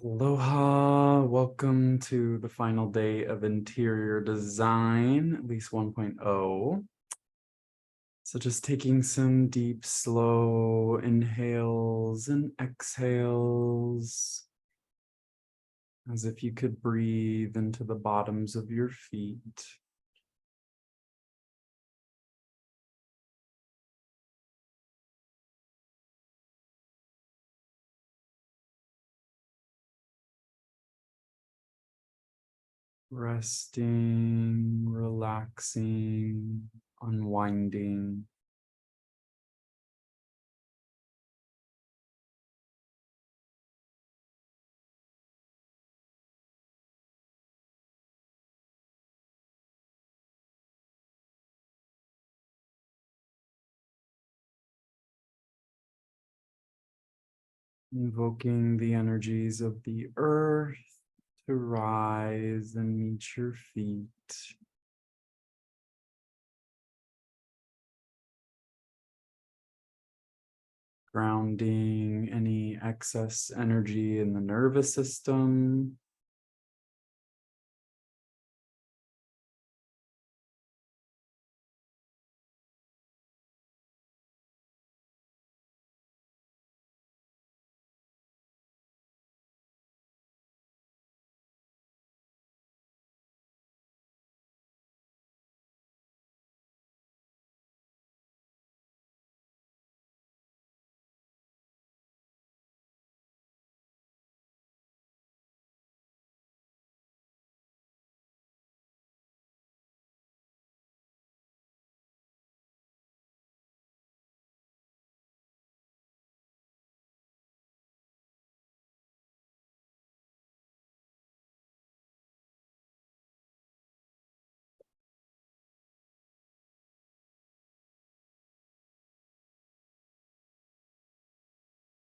Aloha, welcome to the final day of interior design, at least 1.0. So just taking some deep, slow inhales and exhales, as if you could breathe into the bottoms of your feet. Resting, relaxing, unwinding. Invoking the energies of the earth to rise and meet your feet. Grounding any excess energy in the nervous system.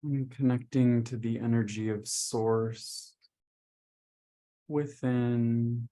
And connecting to the energy of source within.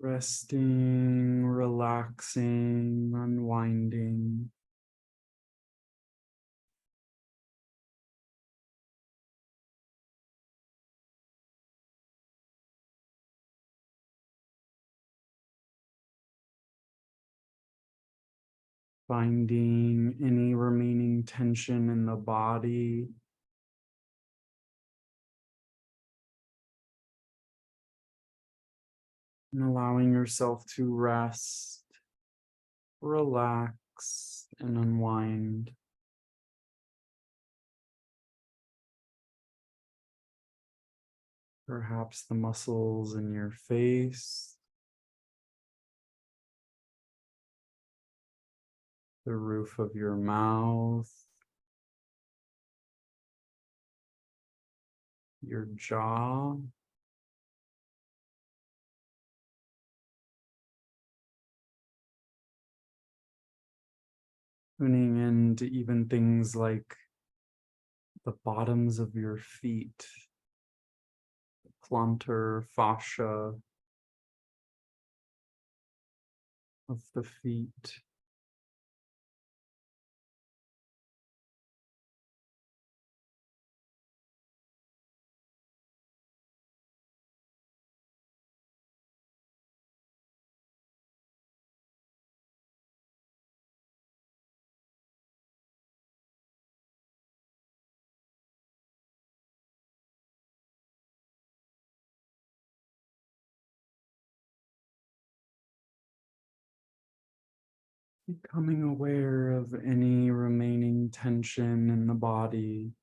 Resting, relaxing, unwinding. Finding any remaining tension in the body. And allowing yourself to rest, relax, and unwind. Perhaps the muscles in your face, the roof of your mouth, your jaw, tuning into even things like the bottoms of your feet, the plantar fascia of the feet. Becoming aware of any remaining tension in the body.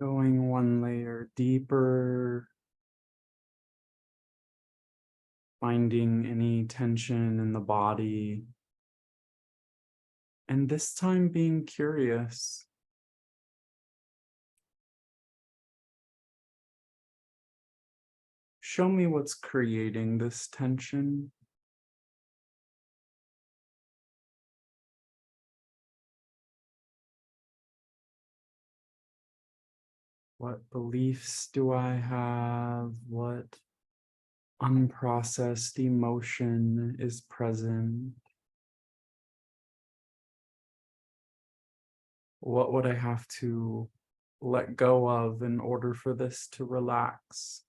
Going one layer deeper, finding any tension in the body, and this time being curious. Show me what's creating this tension. What beliefs do I have? What unprocessed emotion is present? What would I have to let go of in order for this to relax?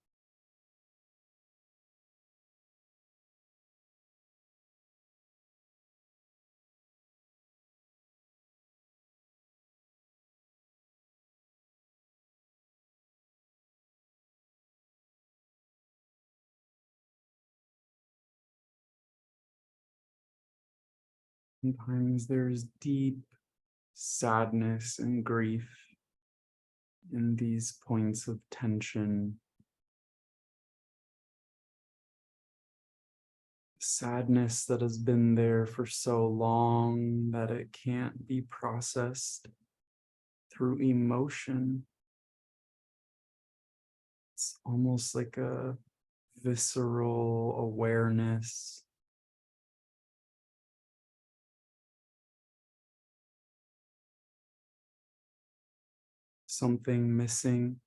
Sometimes there's deep sadness and grief in these points of tension. Sadness that has been there for so long that it can't be processed through emotion. It's almost like a visceral awareness. Something missing,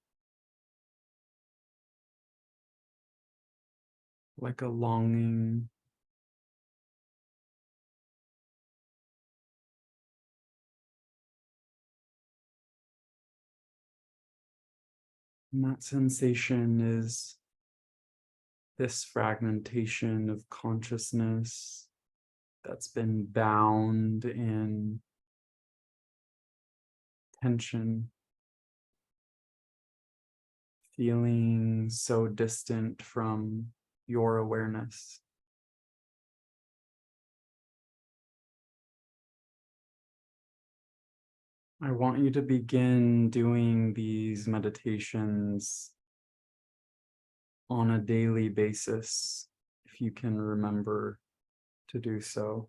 like a longing. And that sensation is this fragmentation of consciousness that's been bound in tension, feeling so distant from your awareness. I want you to begin doing these meditations on a daily basis, if you can remember to do so.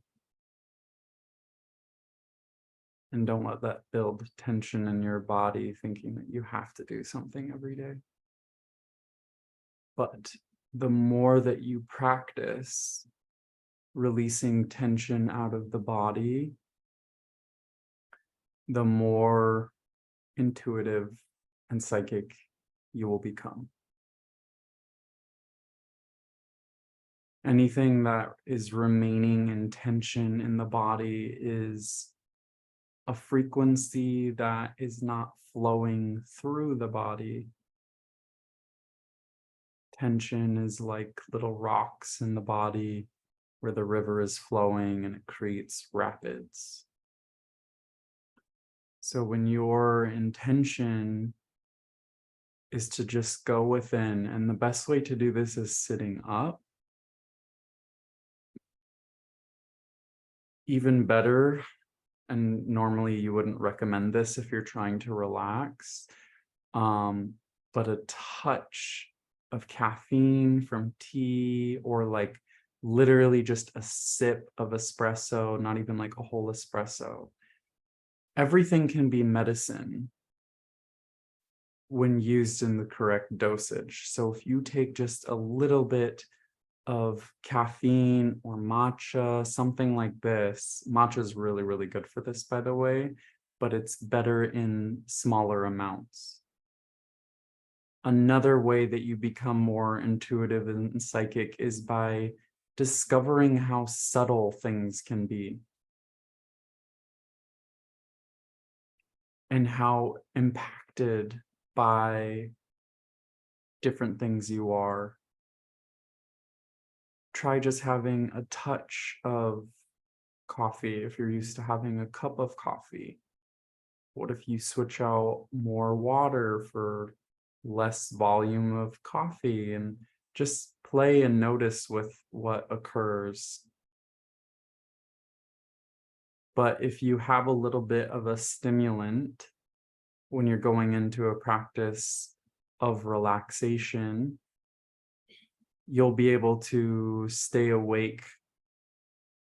And don't let that build tension in your body, thinking that you have to do something every day. But the more that you practice releasing tension out of the body, the more intuitive and psychic you will become. Anything that is remaining in tension in the body is a frequency that is not flowing through the body. Tension is like little rocks in the body where the river is flowing and it creates rapids. So when your intention is to just go within, and the best way to do this is sitting up. Even better, and normally you wouldn't recommend this if you're trying to relax, but a touch of caffeine from tea, or like literally just a sip of espresso, not even like a whole espresso. Everything can be medicine when used in the correct dosage. So if you take just a little bit of caffeine or matcha, something like this. Matcha is really, really good for this, by the way, but it's better in smaller amounts. Another way that you become more intuitive and psychic is by discovering how subtle things can be and how impacted by different things you are. Try just having a touch of coffee if you're used to having a cup of coffee. What if you switch out more water for less volume of coffee, and just play and notice with what occurs. But if you have a little bit of a stimulant, when you're going into a practice of relaxation, you'll be able to stay awake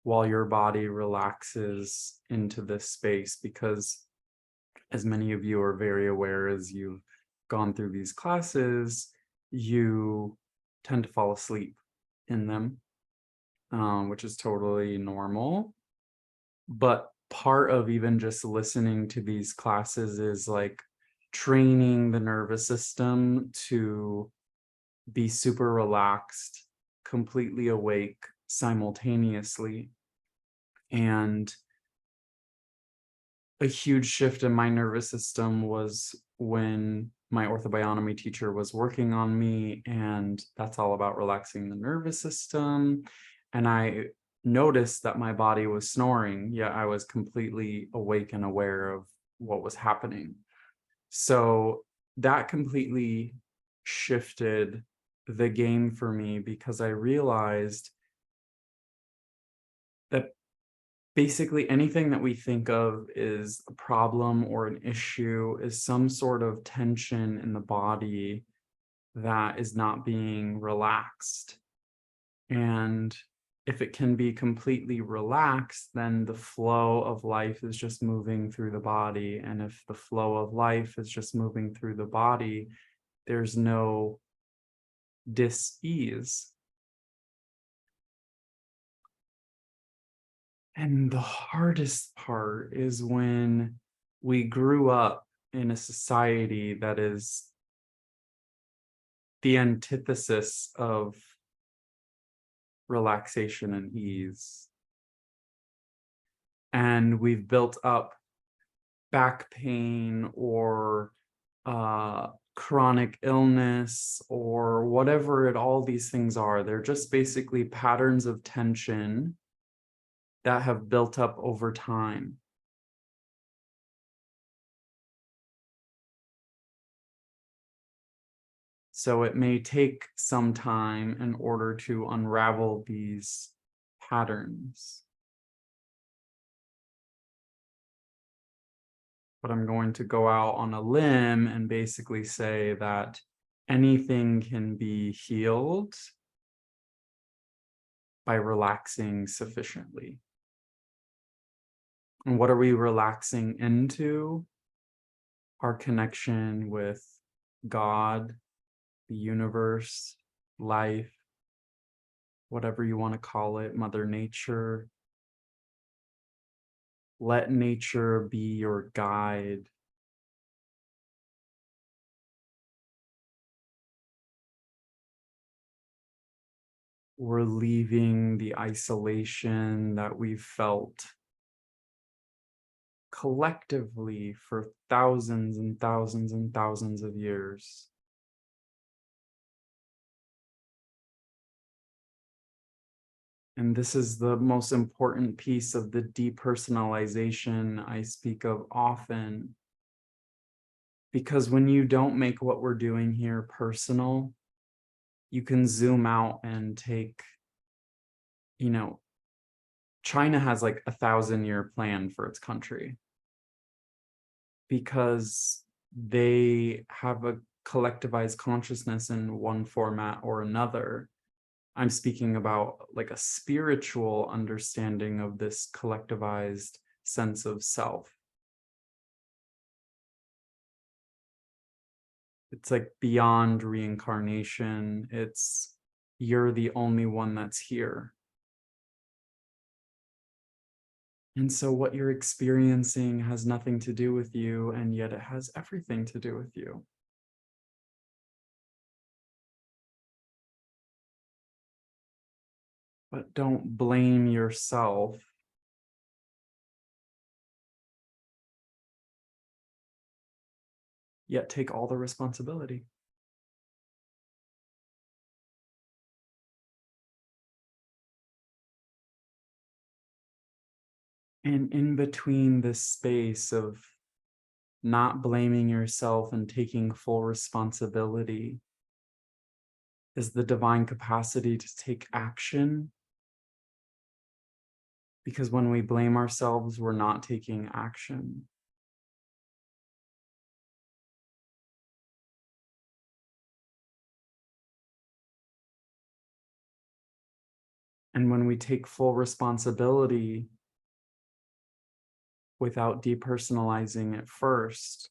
while your body relaxes into this space, because as many of you are very aware, as you've gone through these classes, you tend to fall asleep in them, which is totally normal. But part of even just listening to these classes is like training the nervous system to be super relaxed, completely awake simultaneously. And a huge shift in my nervous system was when my orthobionomy teacher was working on me, and that's all about relaxing the nervous system. And I noticed that my body was snoring, yet I was completely awake and aware of what was happening. So that completely shifted the game for me, because I realized that basically anything that we think of is a problem or an issue is some sort of tension in the body that is not being relaxed. And if it can be completely relaxed, then the flow of life is just moving through the body. And if the flow of life is just moving through the body, there's no dis-ease. And the hardest part is when we grew up in a society that is the antithesis of relaxation and ease. And we've built up back pain or chronic illness or whatever all these things are. They're just basically patterns of tension that have built up over time. So it may take some time in order to unravel these patterns. But I'm going to go out on a limb and basically say that anything can be healed by relaxing sufficiently. And what are we relaxing into? Our connection with God, the universe, life, whatever you want to call it, Mother Nature. Let nature be your guide. We're leaving the isolation that we've felt collectively for thousands and thousands and thousands of years. And this is the most important piece of the depersonalization I speak of often. Because when you don't make what we're doing here personal, you can zoom out and take, China has like 1,000-year plan for its country, because they have a collectivized consciousness in one format or another. I'm speaking about like a spiritual understanding of this collectivized sense of self. It's like beyond reincarnation. It's you're the only one that's here. And so what you're experiencing has nothing to do with you, and yet it has everything to do with you. But don't blame yourself. Yet take all the responsibility. And in between this space of not blaming yourself and taking full responsibility is the divine capacity to take action. Because when we blame ourselves, we're not taking action. And when we take full responsibility without depersonalizing it first,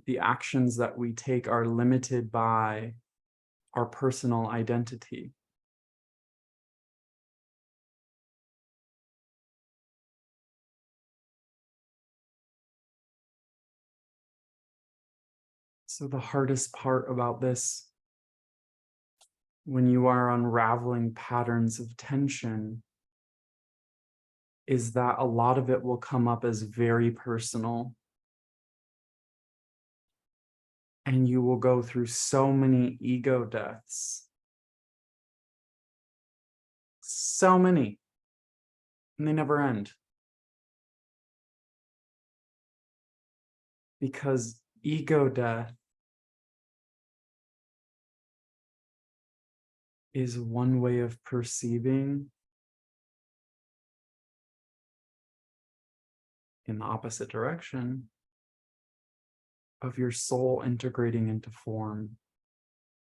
the actions that we take are limited by our personal identity. So the hardest part about this, when you are unraveling patterns of tension, is that a lot of it will come up as very personal. And you will go through so many ego deaths. So many. And they never end. Because ego death is one way of perceiving in the opposite direction of your soul integrating into form.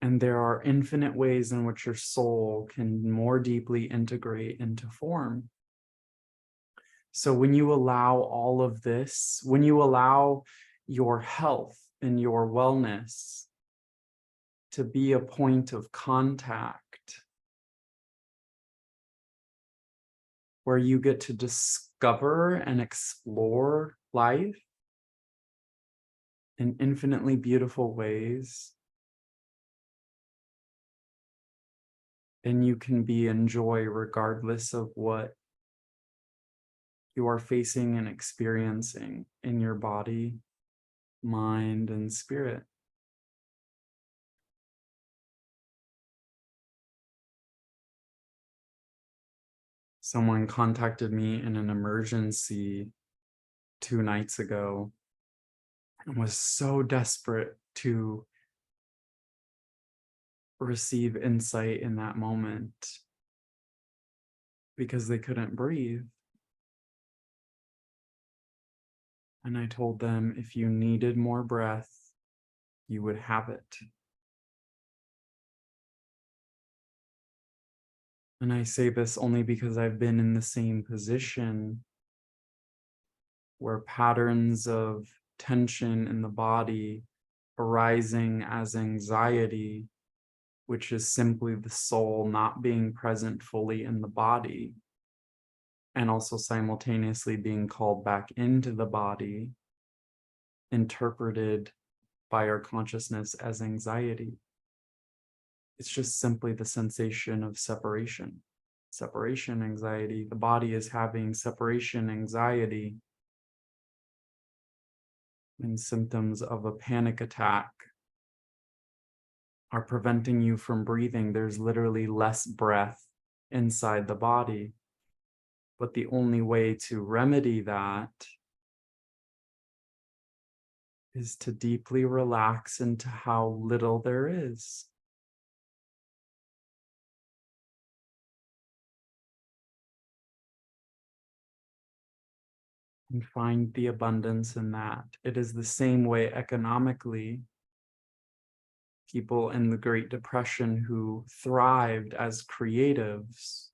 And there are infinite ways in which your soul can more deeply integrate into form. So when you allow all of this, when you allow your health and your wellness to be a point of contact where you get to discover and explore life in infinitely beautiful ways, and you can be in joy regardless of what you are facing and experiencing in your body, mind, and spirit. Someone contacted me in an emergency 2 nights ago and was so desperate to receive insight in that moment because they couldn't breathe. And I told them, if you needed more breath, you would have it. And I say this only because I've been in the same position where patterns of tension in the body arising as anxiety, which is simply the soul not being present fully in the body, and also simultaneously being called back into the body, interpreted by our consciousness as anxiety. It's just simply the sensation of separation. Separation anxiety. The body is having separation anxiety and symptoms of a panic attack are preventing you from breathing. There's literally less breath inside the body. But the only way to remedy that is to deeply relax into how little there is. And find the abundance in that. It is the same way economically. People in the Great Depression who thrived as creatives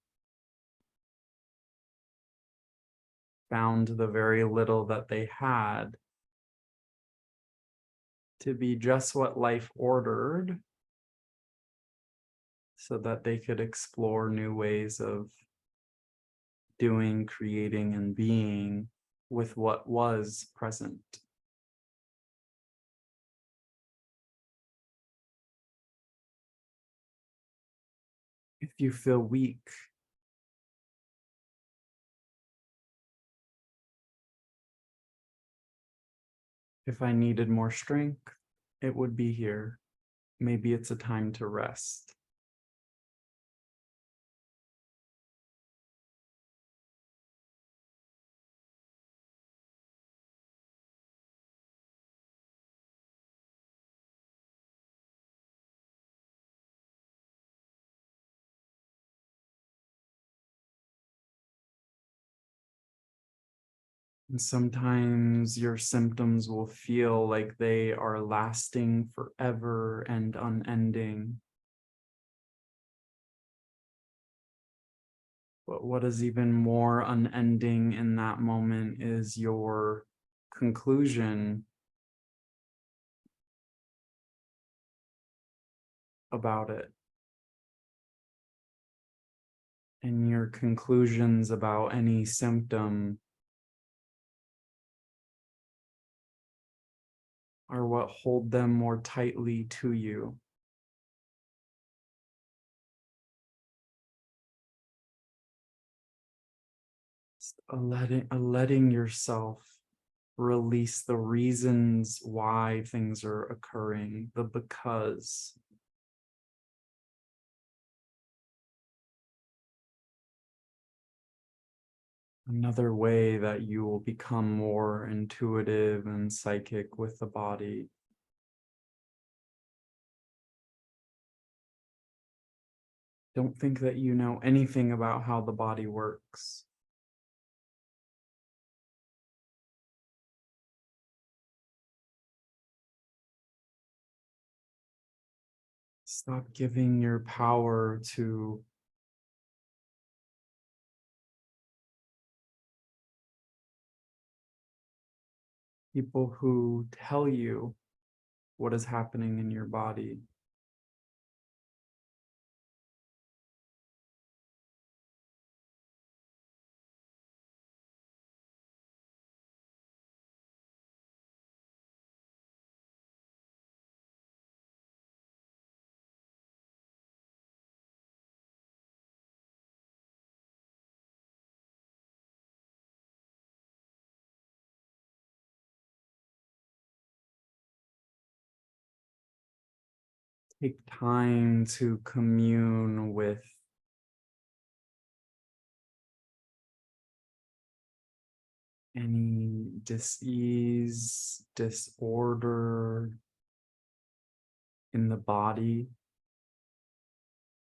found the very little that they had to be just what life ordered so that they could explore new ways of doing, creating, and being with what was present. If you feel weak, if I needed more strength, it would be here. Maybe it's a time to rest. And sometimes your symptoms will feel like they are lasting forever and unending. But what is even more unending in that moment is your conclusion about it. And your conclusions about any symptom are what hold them more tightly to you. Letting yourself release the reasons why things are occurring, the because. Another way that you will become more intuitive and psychic with the body. Don't think that you know anything about how the body works. Stop giving your power to people who tell you what is happening in your body. Take time to commune with any dis-ease, disorder in the body.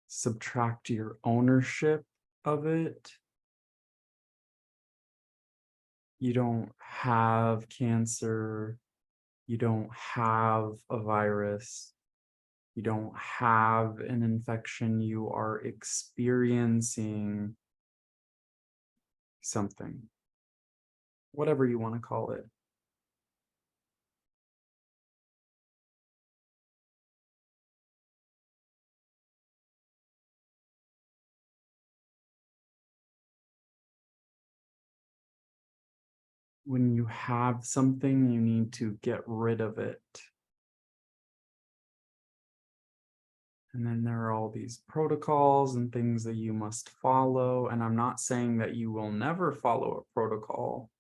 Subtract your ownership of it. You don't have cancer. You don't have a virus. You don't have an infection. You are experiencing something, whatever you want to call it. When you have something, you need to get rid of it. And then there are all these protocols and things that you must follow. And I'm not saying that you will never follow a protocol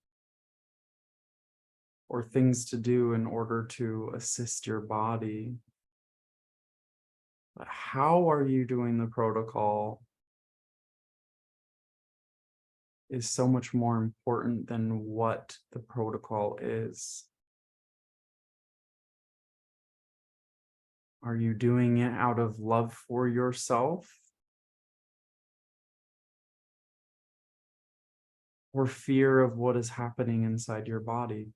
or things to do in order to assist your body. But how are you doing the protocol is so much more important than what the protocol is. Are you doing it out of love for yourself? Or fear of what is happening inside your body?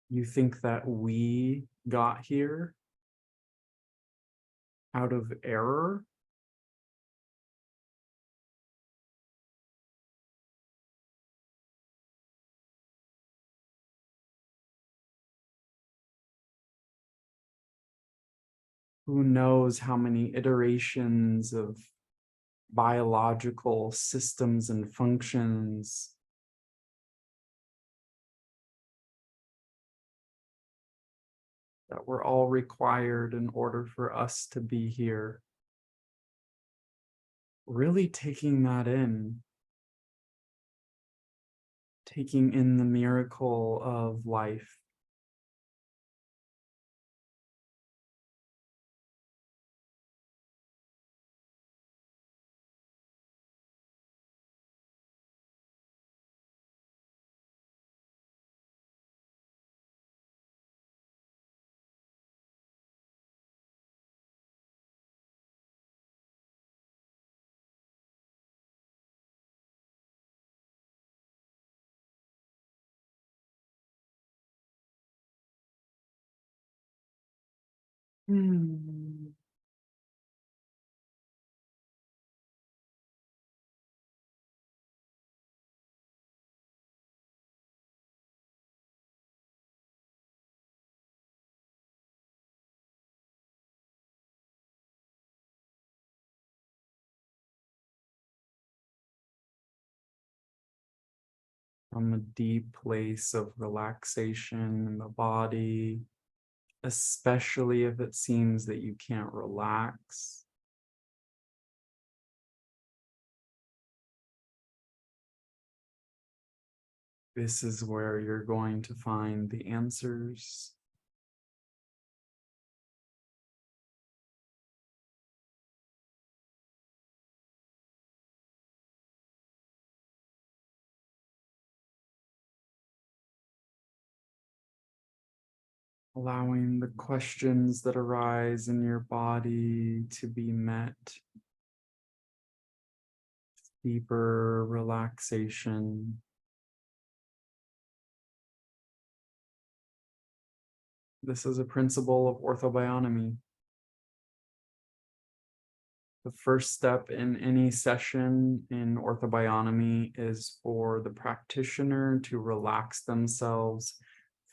You think that we got here out of error? Who knows how many iterations of biological systems and functions that were all required in order for us to be here. Really taking that in, taking in the miracle of life. from a deep place of relaxation in the body, especially if it seems that you can't relax. This is where you're going to find the answers. Allowing the questions that arise in your body to be met. Deeper relaxation. This is a principle of orthobionomy. The first step in any session in orthobionomy is for the practitioner to relax themselves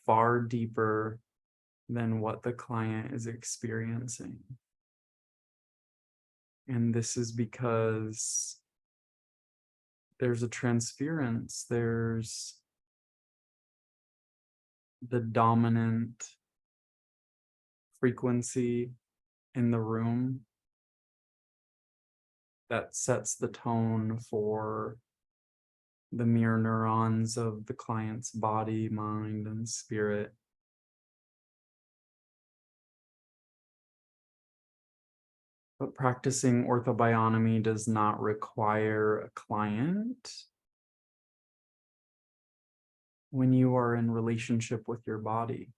far deeper than what the client is experiencing. And this is because there's a transference, there's the dominant frequency in the room that sets the tone for the mirror neurons of the client's body, mind, and spirit. But practicing orthobionomy does not require a client. When you are in relationship with your body,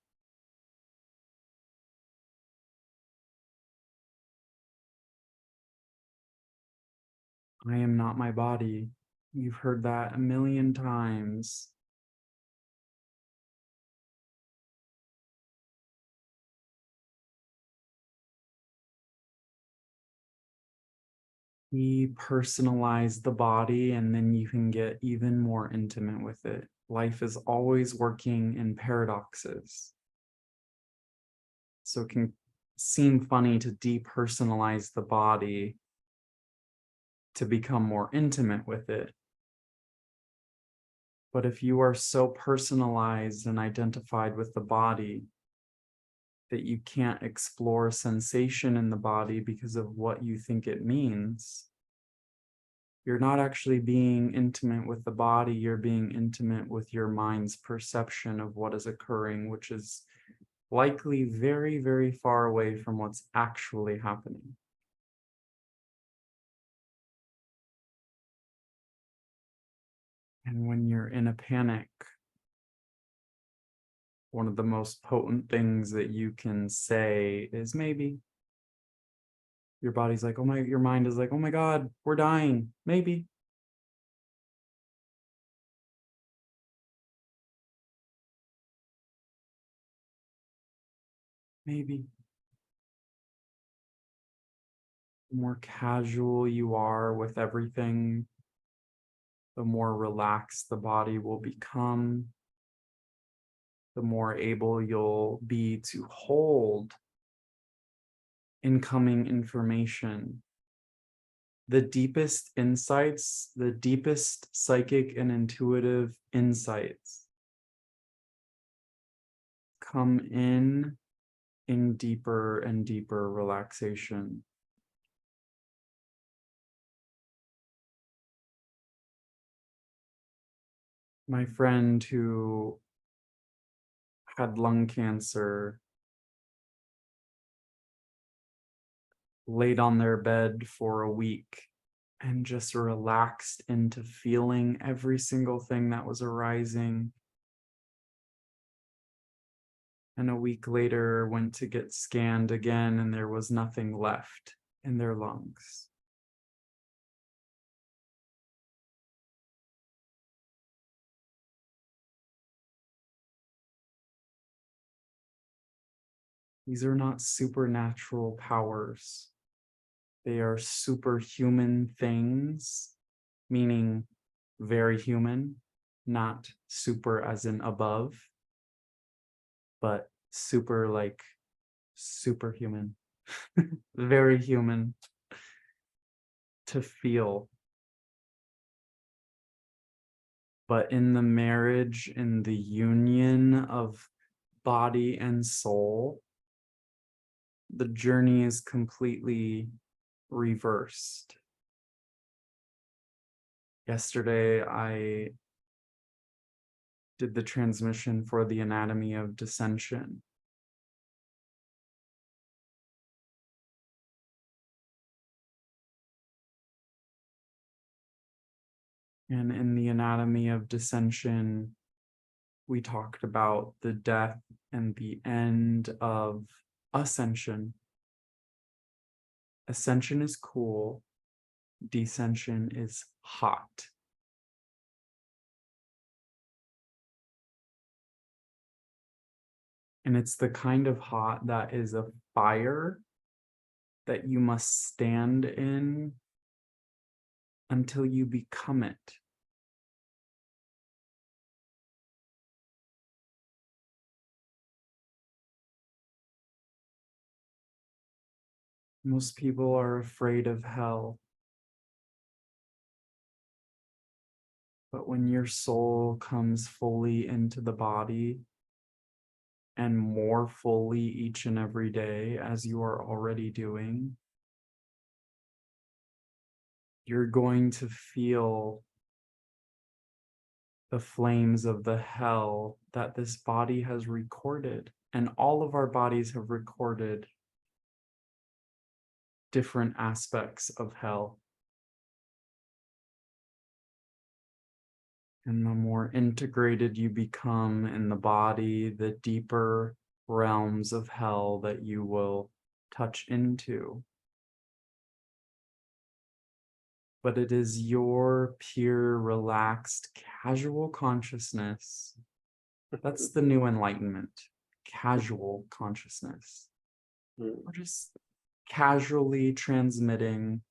I am not my body. You've heard that a million times. We personalize the body, and then you can get even more intimate with it. Life is always working in paradoxes. So it can seem funny to depersonalize the body to become more intimate with it. But if you are so personalized and identified with the body that you can't explore sensation in the body because of what you think it means, you're not actually being intimate with the body, you're being intimate with your mind's perception of what is occurring, which is likely very, very far away from what's actually happening. And when you're in a panic, one of the most potent things that you can say is maybe. Your body's like, your mind is like, oh my God, we're dying, maybe. Maybe. The more casual you are with everything, the more relaxed the body will become, the more able you'll be to hold incoming information. The deepest insights, the deepest psychic and intuitive insights come in deeper and deeper relaxation. My friend who had lung cancer laid on their bed for a week and just relaxed into feeling every single thing that was arising. And a week later went to get scanned again, and there was nothing left in their lungs. These are not supernatural powers. They are superhuman things, meaning very human, not super as in above, but super like superhuman, very human to feel. But in the marriage, in the union of body and soul, the journey is completely reversed. Yesterday, I did the transmission for the anatomy of dissension. And in the anatomy of dissension, we talked about the death and the end of ascension. Ascension is cool, descension is hot. And it's the kind of hot that is a fire that you must stand in until you become it. Most people are afraid of hell. But when your soul comes fully into the body, and more fully each and every day, as you are already doing, you're going to feel the flames of the hell that this body has recorded. And all of our bodies have recorded different aspects of hell. And the more integrated you become in the body, the deeper realms of hell that you will touch into. But it is your pure, relaxed, casual consciousness. That's the new enlightenment, casual consciousness. We're just casually transmitting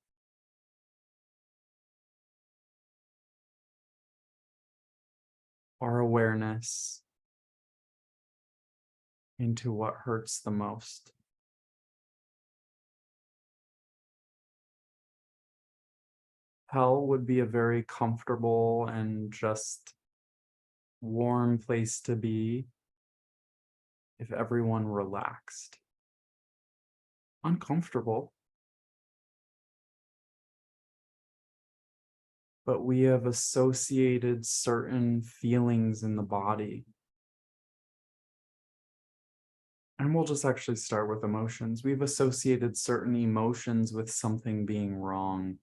our awareness into what hurts the most. Hell would be a very comfortable and just warm place to be if everyone relaxed. Uncomfortable, but we have associated certain feelings in the body. And we'll just actually start with emotions. We've associated certain emotions with something being wrong.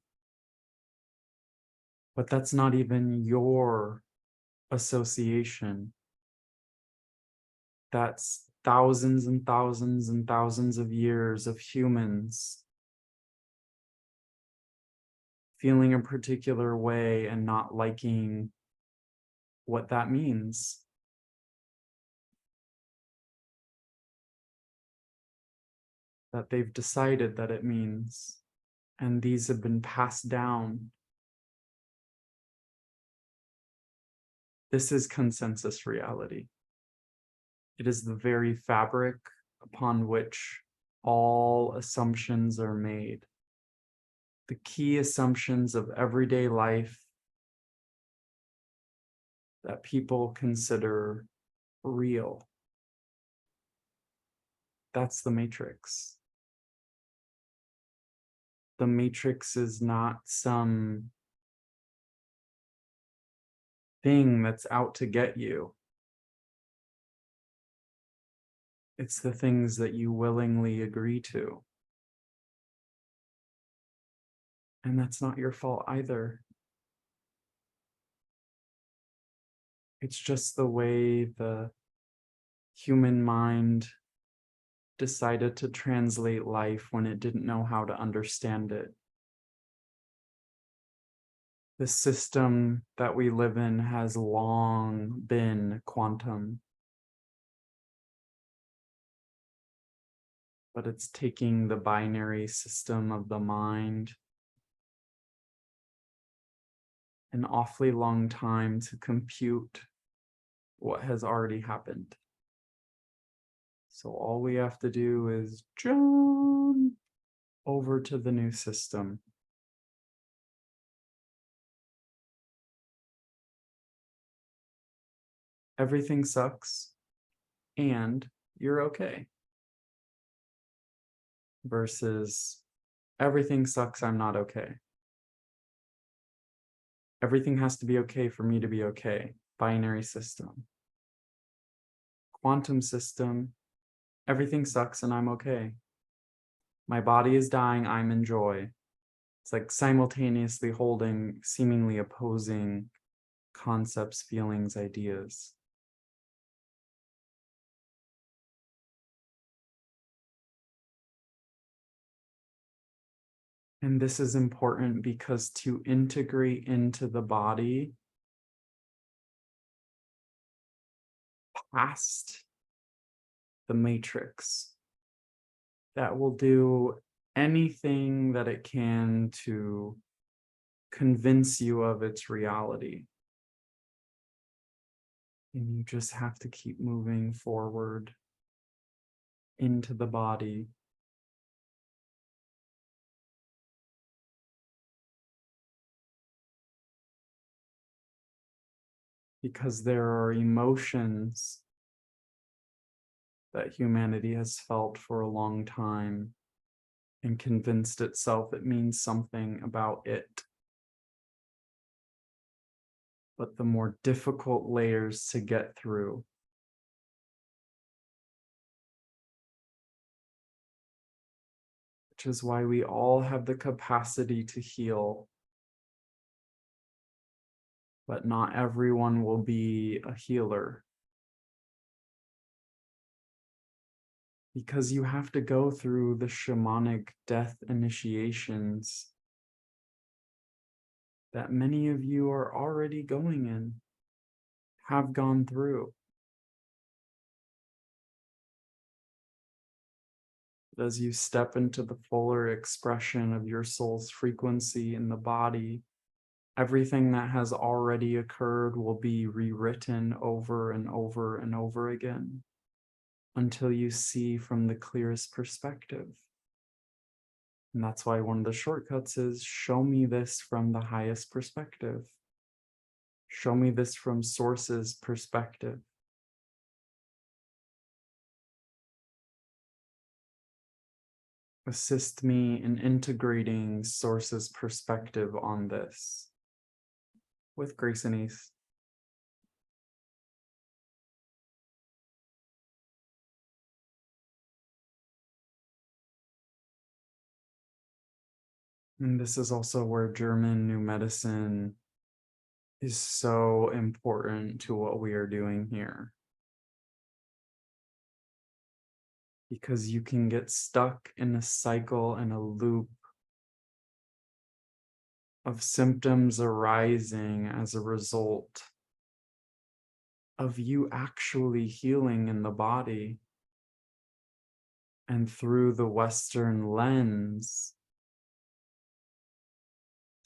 But that's not even your association. That's thousands and thousands and thousands of years of humans feeling a particular way and not liking what that means. That they've decided that it means. And these have been passed down. This is consensus reality. It is the very fabric upon which all assumptions are made. The key assumptions of everyday life that people consider real. That's the matrix. The matrix is not some thing that's out to get you. It's the things that you willingly agree to. And that's not your fault either. It's just the way the human mind decided to translate life when it didn't know how to understand it. The system that we live in has long been quantum. But it's taking the binary system of the mind an awfully long time to compute what has already happened. So all we have to do is jump over to the new system. everything sucks and you're okay. Versus everything sucks, I'm not okay. Everything has to be okay for me to be okay. Binary system. Quantum system, everything sucks and I'm okay. My body is dying, I'm in joy. It's like simultaneously holding seemingly opposing concepts, feelings, ideas. And this is important because to integrate into the body past the matrix, that will do anything that it can to convince you of its reality. And you just have to keep moving forward into the body. Because there are emotions that humanity has felt for a long time and convinced itself it means something about it. But the more difficult layers to get through, which is why we all have the capacity to heal, but not everyone will be a healer. Because you have to go through the shamanic death initiations that many of you are already going in, have gone through. But as you step into the fuller expression of your soul's frequency in the body, everything that has already occurred will be rewritten over and over and over again until you see from the clearest perspective. And that's why one of the shortcuts is show me this from the highest perspective. Show me this from source's perspective. Assist me in integrating source's perspective on this. With grace and ease. And this is also where German New Medicine is so important to what we are doing here. Because you can get stuck in a cycle and a loop of symptoms arising as a result of you actually healing in the body. And through the Western lens,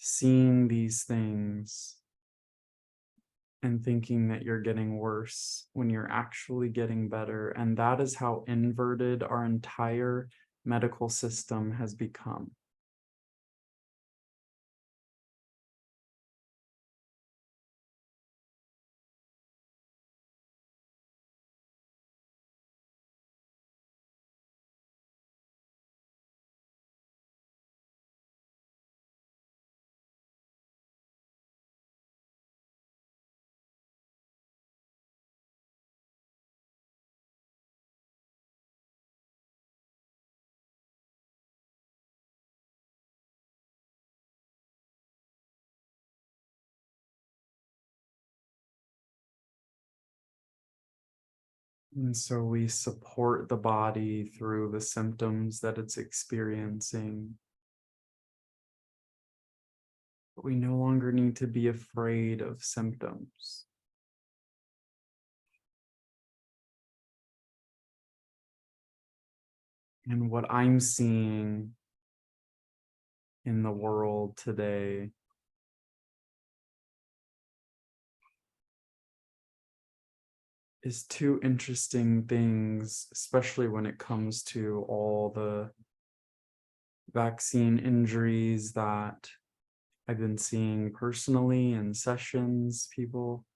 seeing these things and thinking that you're getting worse when you're actually getting better. And that is how inverted our entire medical system has become. And so we support the body through the symptoms that it's experiencing. But we no longer need to be afraid of symptoms. And what I'm seeing in the world today is two interesting things, especially when it comes to all the vaccine injuries that I've been seeing personally in sessions, people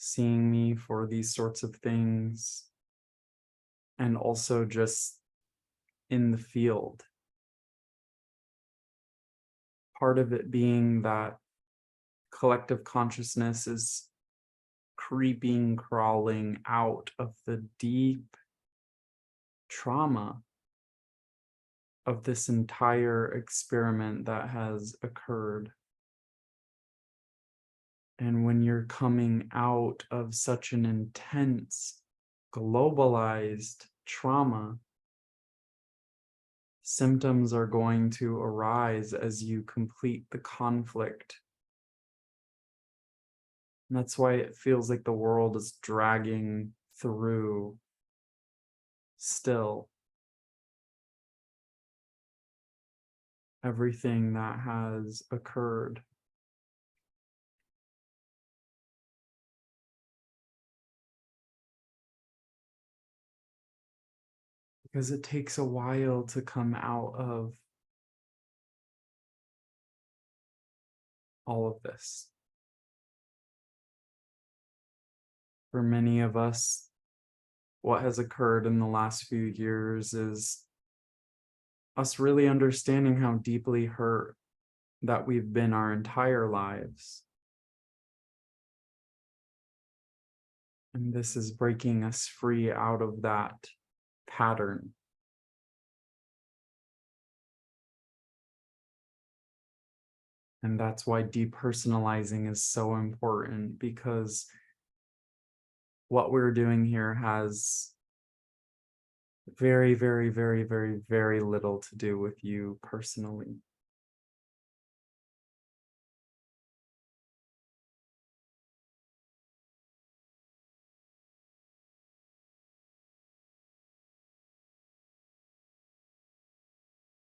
seeing me for these sorts of things, and also just in the field. Part of it being that collective consciousness is creeping, crawling out of the deep trauma of this entire experiment that has occurred. And when you're coming out of such an intense, globalized trauma, symptoms are going to arise as you complete the conflict. And that's why it feels like the world is dragging through still. Everything that has occurred. Because it takes a while to come out of all of this. For many of us, what has occurred in the last few years is us really understanding how deeply hurt that we've been our entire lives. And this is breaking us free out of that pattern. And that's why depersonalizing is so important, because what we're doing here has very, very, very, very, very little to do with you personally.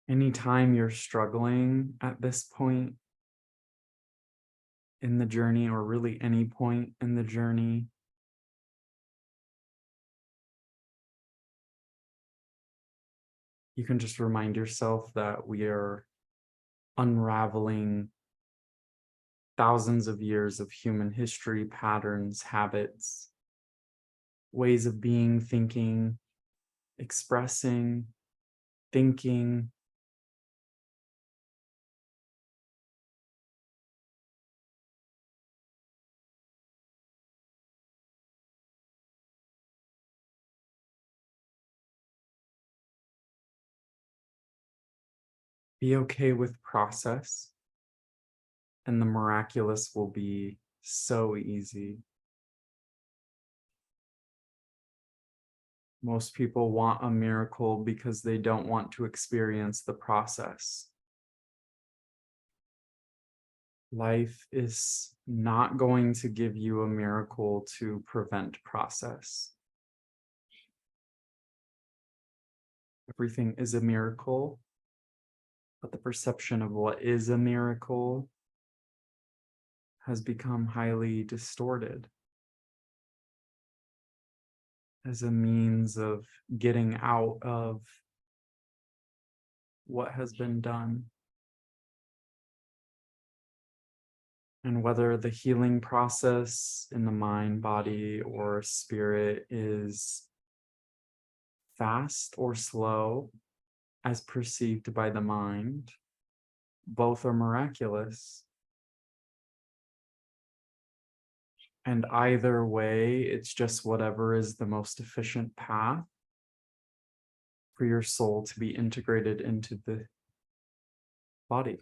Anytime you're struggling at this point in the journey, or really any point in the journey, you can just remind yourself that we are unraveling thousands of years of human history, patterns, habits, ways of being, thinking, expressing, thinking. Be okay with process, and the miraculous will be so easy. Most people want a miracle because they don't want to experience the process. Life is not going to give you a miracle to prevent process. Everything is a miracle, but the perception of what is a miracle has become highly distorted as a means of getting out of what has been done. And whether the healing process in the mind, body, or spirit is fast or slow, as perceived by the mind, both are miraculous. And either way, it's just whatever is the most efficient path for your soul to be integrated into the body.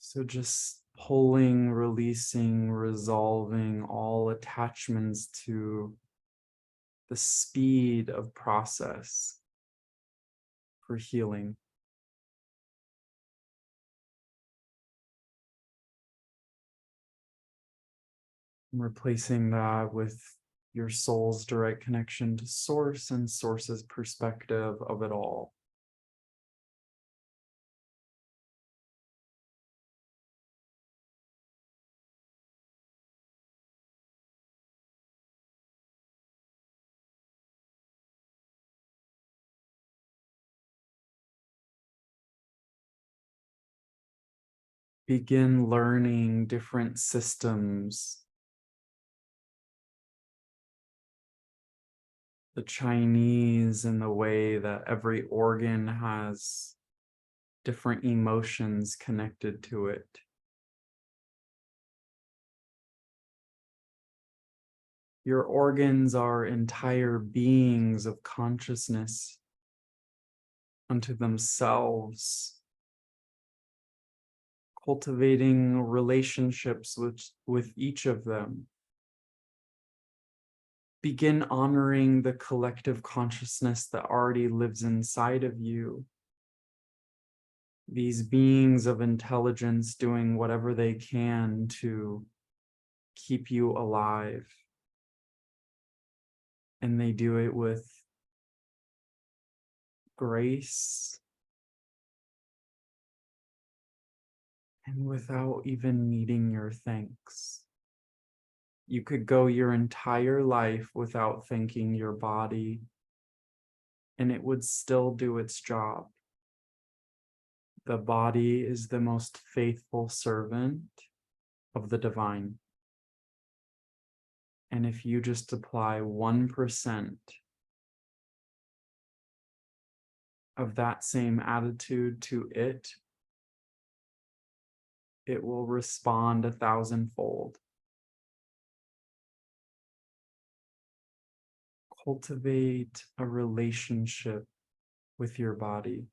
So just pulling, releasing, resolving all attachments to the speed of process for healing. And replacing that with your soul's direct connection to source and source's perspective of it all. begin learning different systems. The Chinese, in the way that every organ has different emotions connected to it. Your organs are entire beings of consciousness unto themselves, cultivating relationships with each of them. Begin honoring the collective consciousness that already lives inside of you. These beings of intelligence doing whatever they can to keep you alive. And they do it with grace and without even needing your thanks. You could go your entire life without thanking your body, and it would still do its job. The body is the most faithful servant of the divine. And if you just apply 1% of that same attitude to it, it will respond 1,000-fold. Cultivate a relationship with your body.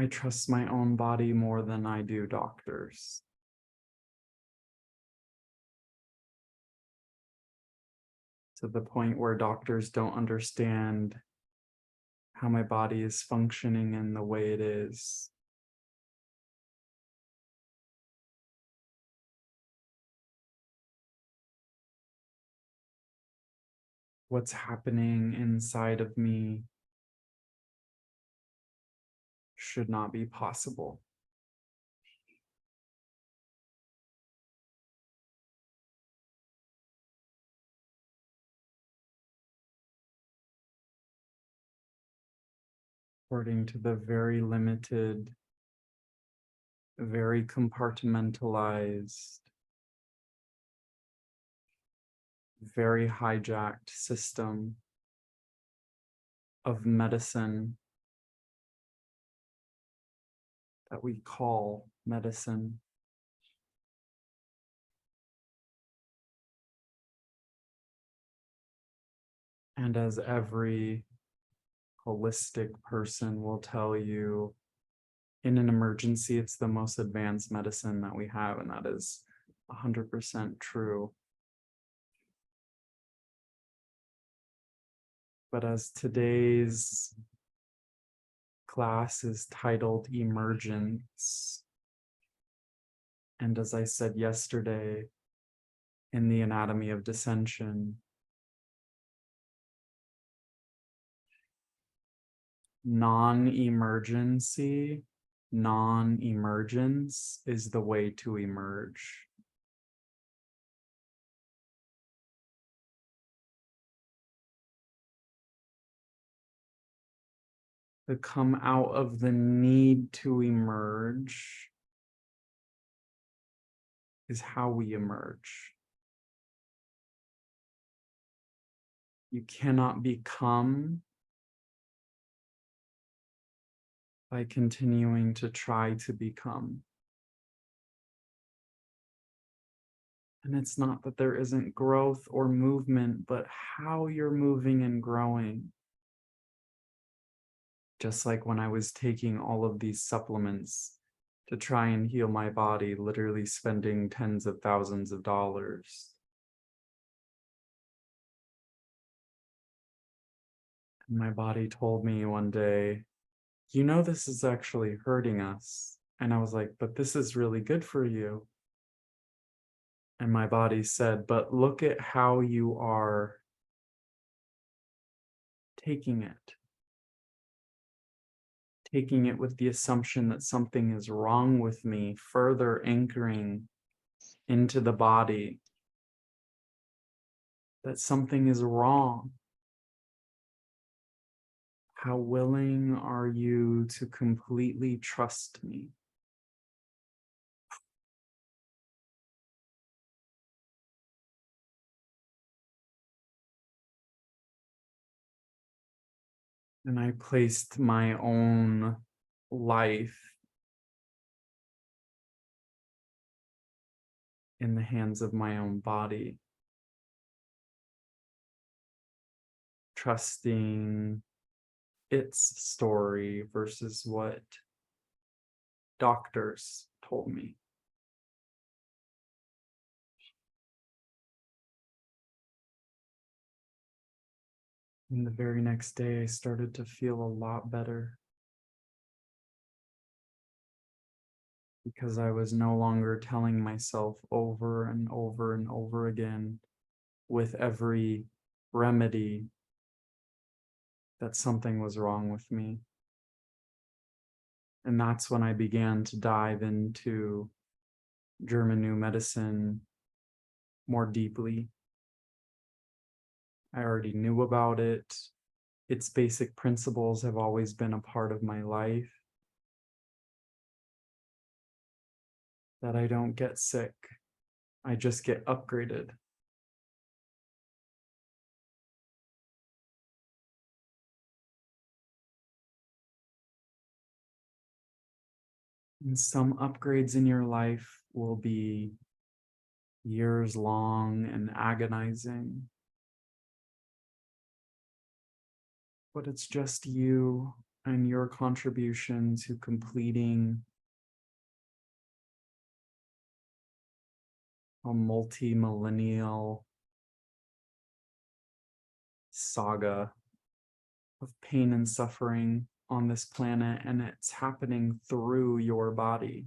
I trust my own body more than I do doctors. To the point where doctors don't understand how my body is functioning in the way it is. What's happening inside of me should not be possible. According to the very limited, very compartmentalized, very hijacked system of medicine that we call medicine. And as every holistic person will tell you, in an emergency, it's the most advanced medicine that we have, and that is 100% true. But as today's class is titled Emergence, and as I said yesterday in the anatomy of dissension, non-emergency, non-emergence is the way to emerge. To come out of the need to emerge is how we emerge. You cannot become by continuing to try to become. And it's not that there isn't growth or movement, but how you're moving and growing. Just like when I was taking all of these supplements to try and heal my body, literally spending tens of thousands of dollars. And my body told me one day, you know, this is actually hurting us. And I was like, but this is really good for you. And my body said, but look at how you are taking it with the assumption that something is wrong with me, further anchoring into the body that something is wrong. How willing are you to completely trust me? And I placed my own life in the hands of my own body, trusting its story versus what doctors told me. And the very next day, I started to feel a lot better because I was no longer telling myself over and over and over again with every remedy that something was wrong with me. And that's when I began to dive into German New Medicine more deeply. I already knew about it. Its basic principles have always been a part of my life. That I don't get sick, I just get upgraded. And some upgrades in your life will be years long and agonizing. But it's just you and your contribution to completing a multi-millennial saga of pain and suffering on this planet, and it's happening through your body.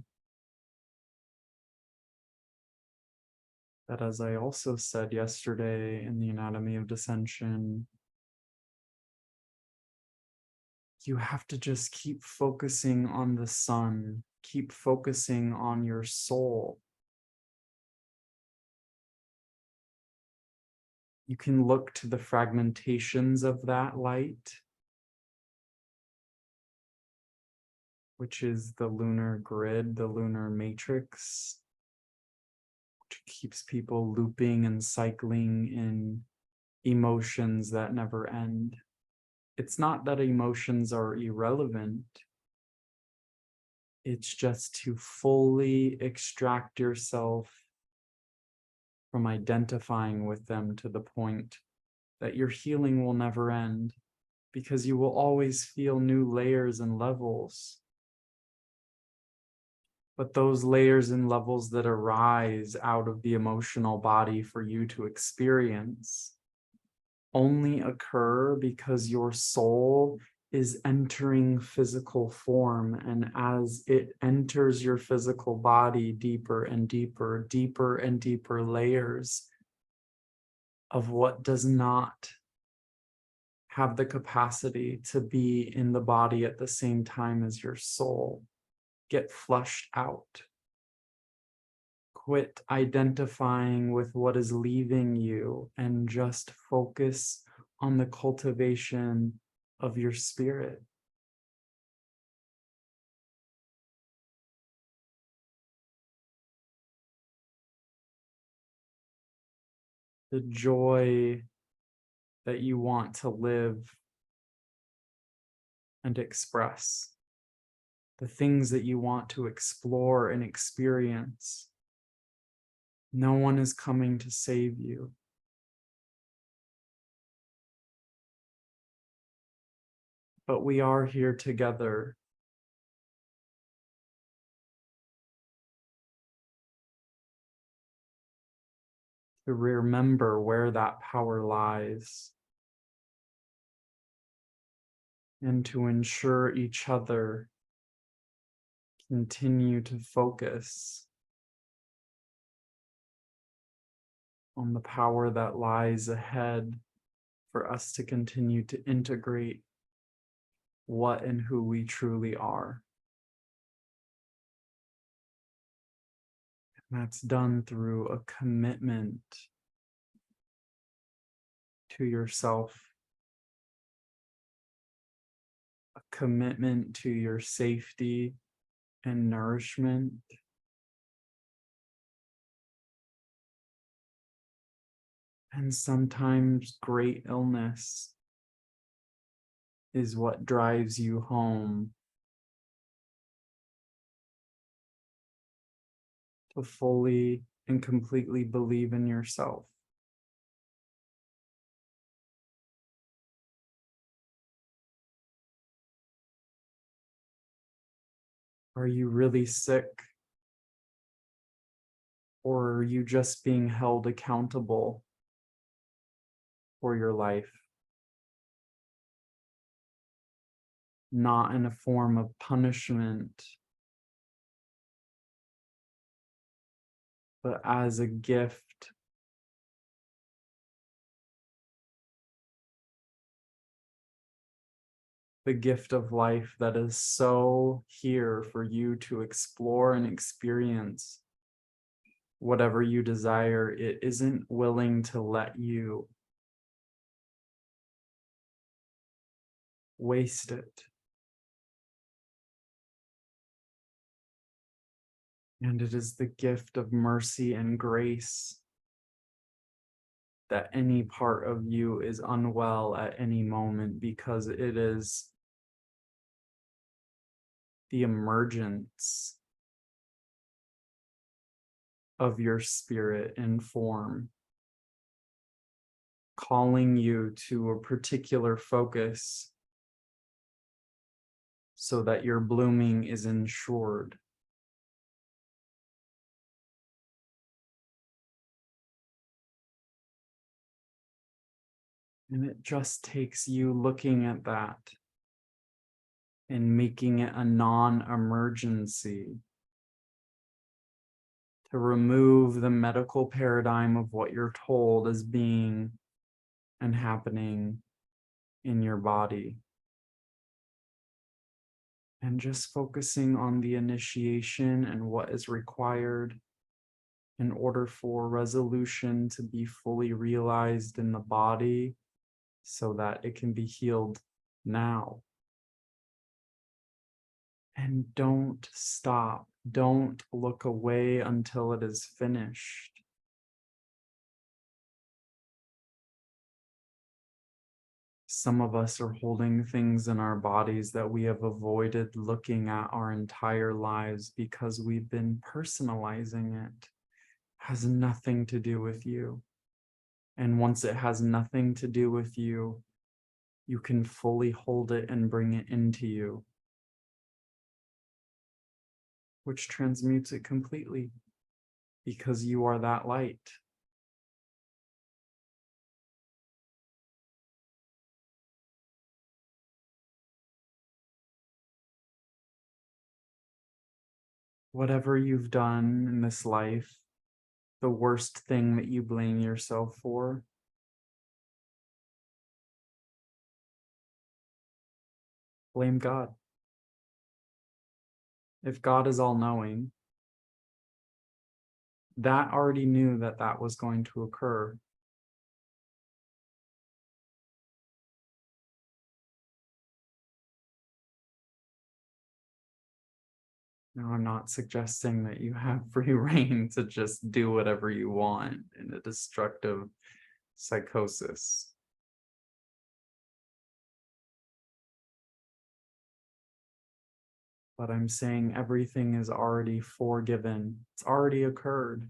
That, as I also said yesterday in the Anatomy of Dissension, you have to just keep focusing on the sun, keep focusing on your soul. You can look to the fragmentations of that light, which is the lunar grid, the lunar matrix, which keeps people looping and cycling in emotions that never end. It's not that emotions are irrelevant. It's just to fully extract yourself from identifying with them to the point that your healing will never end, because you will always feel new layers and levels. But those layers and levels that arise out of the emotional body for you to experience only occur because your soul is entering physical form. And as it enters your physical body, deeper and deeper, deeper and deeper layers of what does not have the capacity to be in the body at the same time as your soul get flushed out. Quit identifying with what is leaving you and just focus on the cultivation of your spirit. The joy that you want to live and express. The things that you want to explore and experience. No one is coming to save you. But we are here together to remember where that power lies and to ensure each other continue to focus on the power that lies ahead for us to continue to integrate what and who we truly are. And that's done through a commitment to yourself, a commitment to your safety and nourishment, and sometimes great illness is what drives you home to fully and completely believe in yourself. Are you really sick? Or are you just being held accountable for your life? Not in a form of punishment, but as a gift. The gift of life that is so here for you to explore and experience whatever you desire. It isn't willing to let you waste it. And it is the gift of mercy and grace that any part of you is unwell at any moment, because it is the emergence of your spirit and form, calling you to a particular focus so that your blooming is ensured. And it just takes you looking at that and making it a non-emergency to remove the medical paradigm of what you're told is being and happening in your body. And just focusing on the initiation and what is required in order for resolution to be fully realized in the body so that it can be healed now. And don't stop. Don't look away until it is finished. Some of us are holding things in our bodies that we have avoided looking at our entire lives because we've been personalizing it. It has nothing to do with you. And once it has nothing to do with you, you can fully hold it and bring it into you, which transmutes it completely because you are that light. Whatever you've done in this life, the worst thing that you blame yourself for, blame God. If God is all-knowing, that already knew that that was going to occur. Now, I'm not suggesting that you have free reign to just do whatever you want in a destructive psychosis. But I'm saying everything is already forgiven. It's already occurred.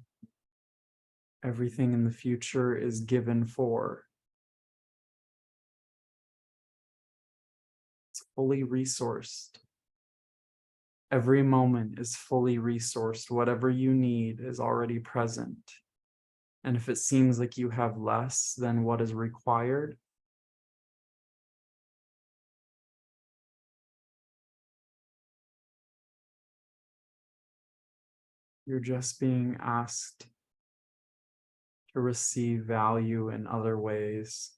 Everything in the future is given for. It's fully resourced. Every moment is fully resourced. Whatever you need is already present. And if it seems like you have less than what is required, you're just being asked to receive value in other ways.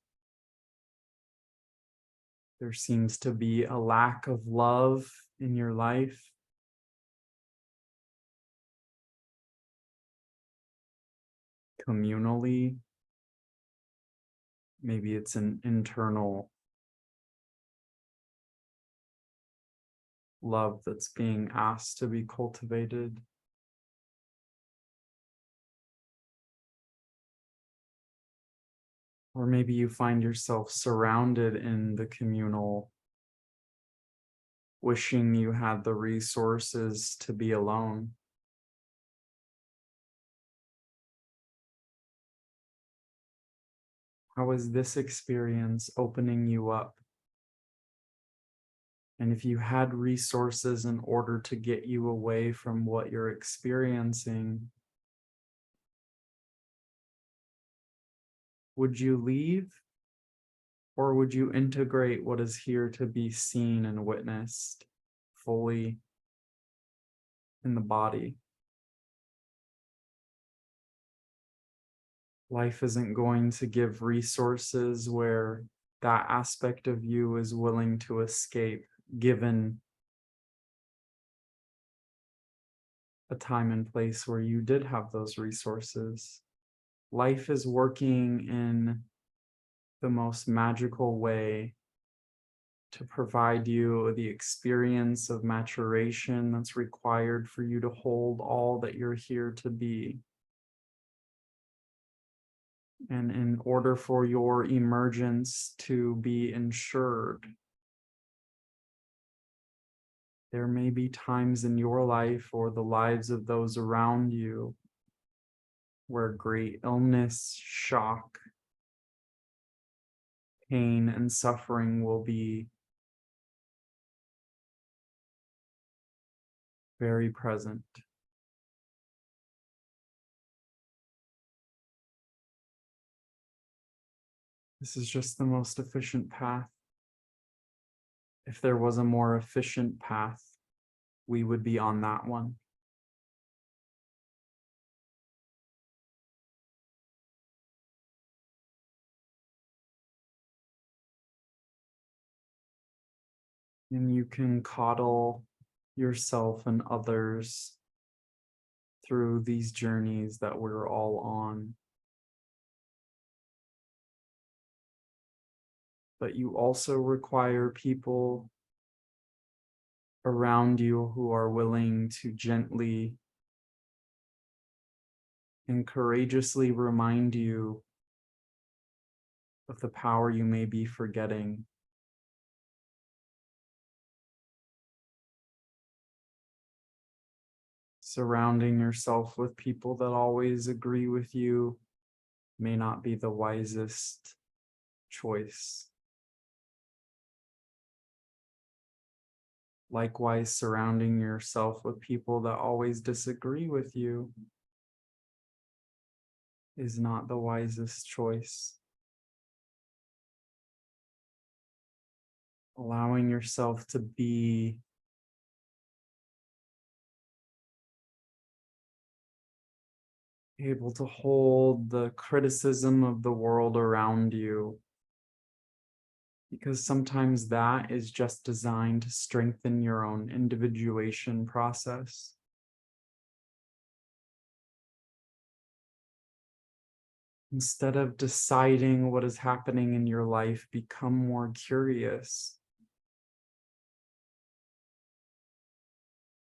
There seems to be a lack of love in your life. Communally, maybe it's an internal love that's being asked to be cultivated. Or maybe you find yourself surrounded in the communal, wishing you had the resources to be alone. How is this experience opening you up? And if you had resources in order to get you away from what you're experiencing, would you leave? Or would you integrate what is here to be seen and witnessed fully in the body? Life isn't going to give resources where that aspect of you is willing to escape, given a time and place where you did have those resources. Life is working in the most magical way to provide you the experience of maturation that's required for you to hold all that you're here to be. And in order for your emergence to be ensured, there may be times in your life or the lives of those around you where great illness, shock, pain, and suffering will be very present. This is just the most efficient path. If there was a more efficient path, we would be on that one. And you can coddle yourself and others through these journeys that we're all on. But you also require people around you who are willing to gently and courageously remind you of the power you may be forgetting. Surrounding yourself with people that always agree with you may not be the wisest choice. Likewise, surrounding yourself with people that always disagree with you is not the wisest choice. Allowing yourself to be able to hold the criticism of the world around you, because sometimes that is just designed to strengthen your own individuation process. Instead of deciding what is happening in your life, become more curious.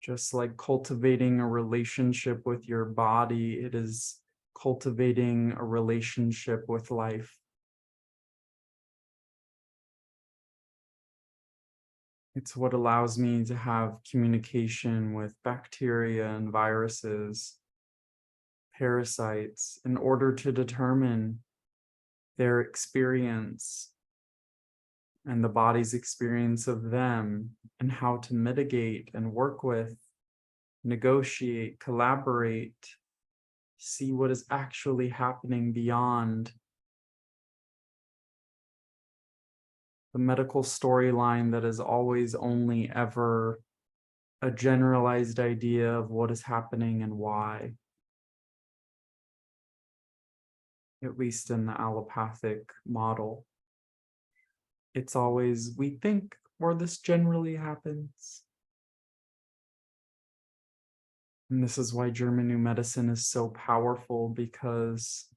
Just like cultivating a relationship with your body, it is cultivating a relationship with life. It's what allows me to have communication with bacteria and viruses, parasites, in order to determine their experience and the body's experience of them, and how to mitigate and work with, negotiate, collaborate, see what is actually happening beyond the medical storyline that is always only ever a generalized idea of what is happening and why. at least in the allopathic model. It's always, we think, or this generally happens. And this is why German New Medicine is so powerful, because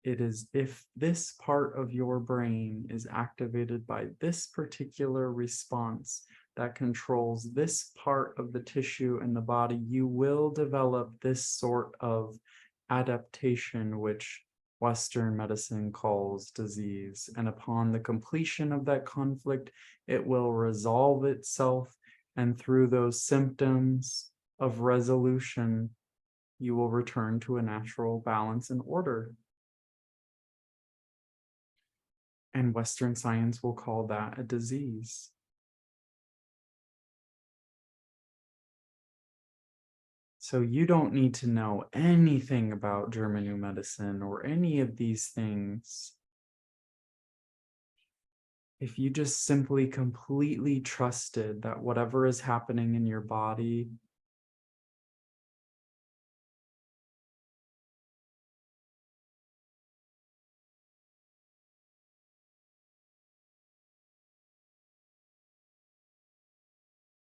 it is, if this part of your brain is activated by this particular response that controls this part of the tissue in the body, you will develop this sort of adaptation, which Western medicine calls disease. And upon the completion of that conflict, it will resolve itself. And through those symptoms of resolution, you will return to a natural balance and order. And Western science will call that a disease. So you don't need to know anything about German New Medicine or any of these things. If you just simply completely trusted that whatever is happening in your body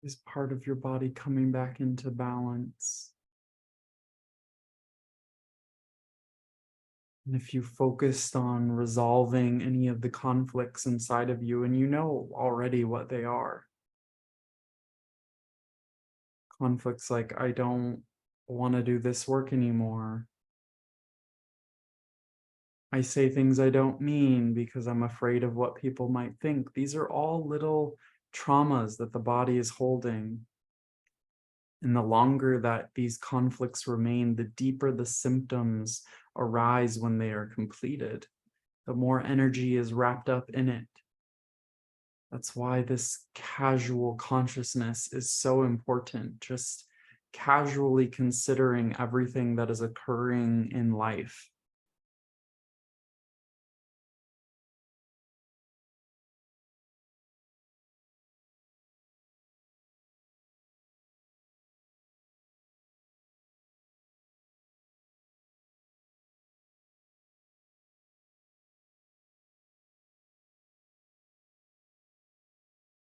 is part of your body coming back into balance. And if you focused on resolving any of the conflicts inside of you, and you know already what they are. Conflicts like, I don't want to do this work anymore. I say things I don't mean because I'm afraid of what people might think. These are all little traumas that the body is holding. And the longer that these conflicts remain, the deeper the symptoms arise when they are completed. The more energy is wrapped up in it. That's why this casual consciousness is so important. Just casually considering everything that is occurring in life.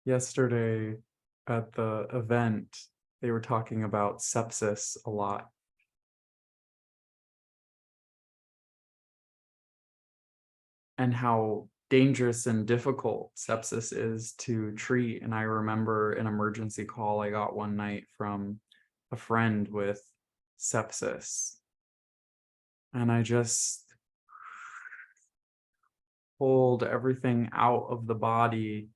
Yesterday at the event, they were talking about sepsis a lot. And how dangerous and difficult sepsis is to treat. And I remember an emergency call I got one night from a friend with sepsis. And I just pulled everything out of the body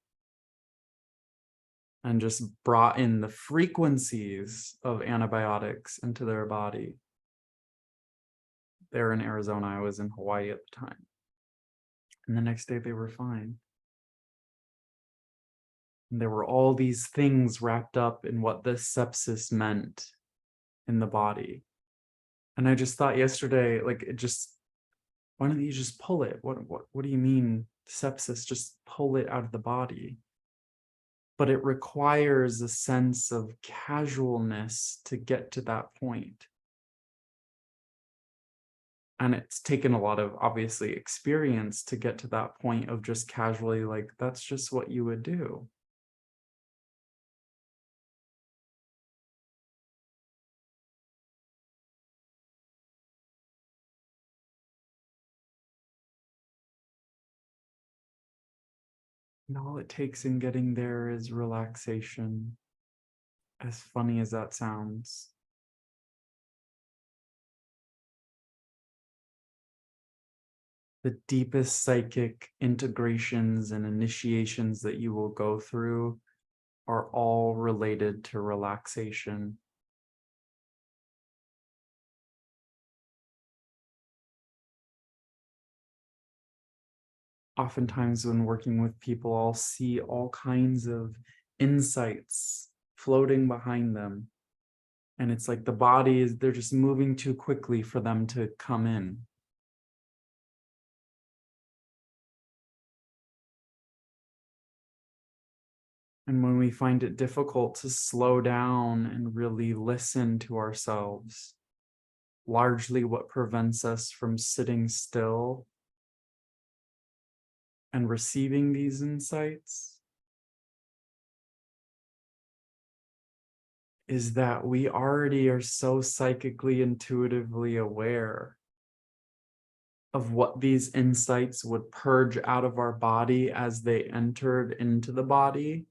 and just brought in the frequencies of antibiotics into their body. They're in Arizona. I was in Hawaii at the time. And the next day they were fine. And there were all these things wrapped up in what this sepsis meant in the body. And I just thought yesterday, like, it just, why don't you just pull it? What do you mean sepsis? Just pull it out of the body. But it requires a sense of casualness to get to that point. And it's taken a lot of, obviously, experience to get to that point of just casually, like, that's just what you would do. And all it takes in getting there is relaxation, as funny as that sounds. The deepest psychic integrations and initiations that you will go through are all related to relaxation. Oftentimes when working with people, I'll see all kinds of insights floating behind them. And it's like the body is, they're just moving too quickly for them to come in. And when we find it difficult to slow down and really listen to ourselves, largely what prevents us from sitting still and receiving these insights, is that we already are so psychically intuitively aware of what these insights would purge out of our body as they entered into the body,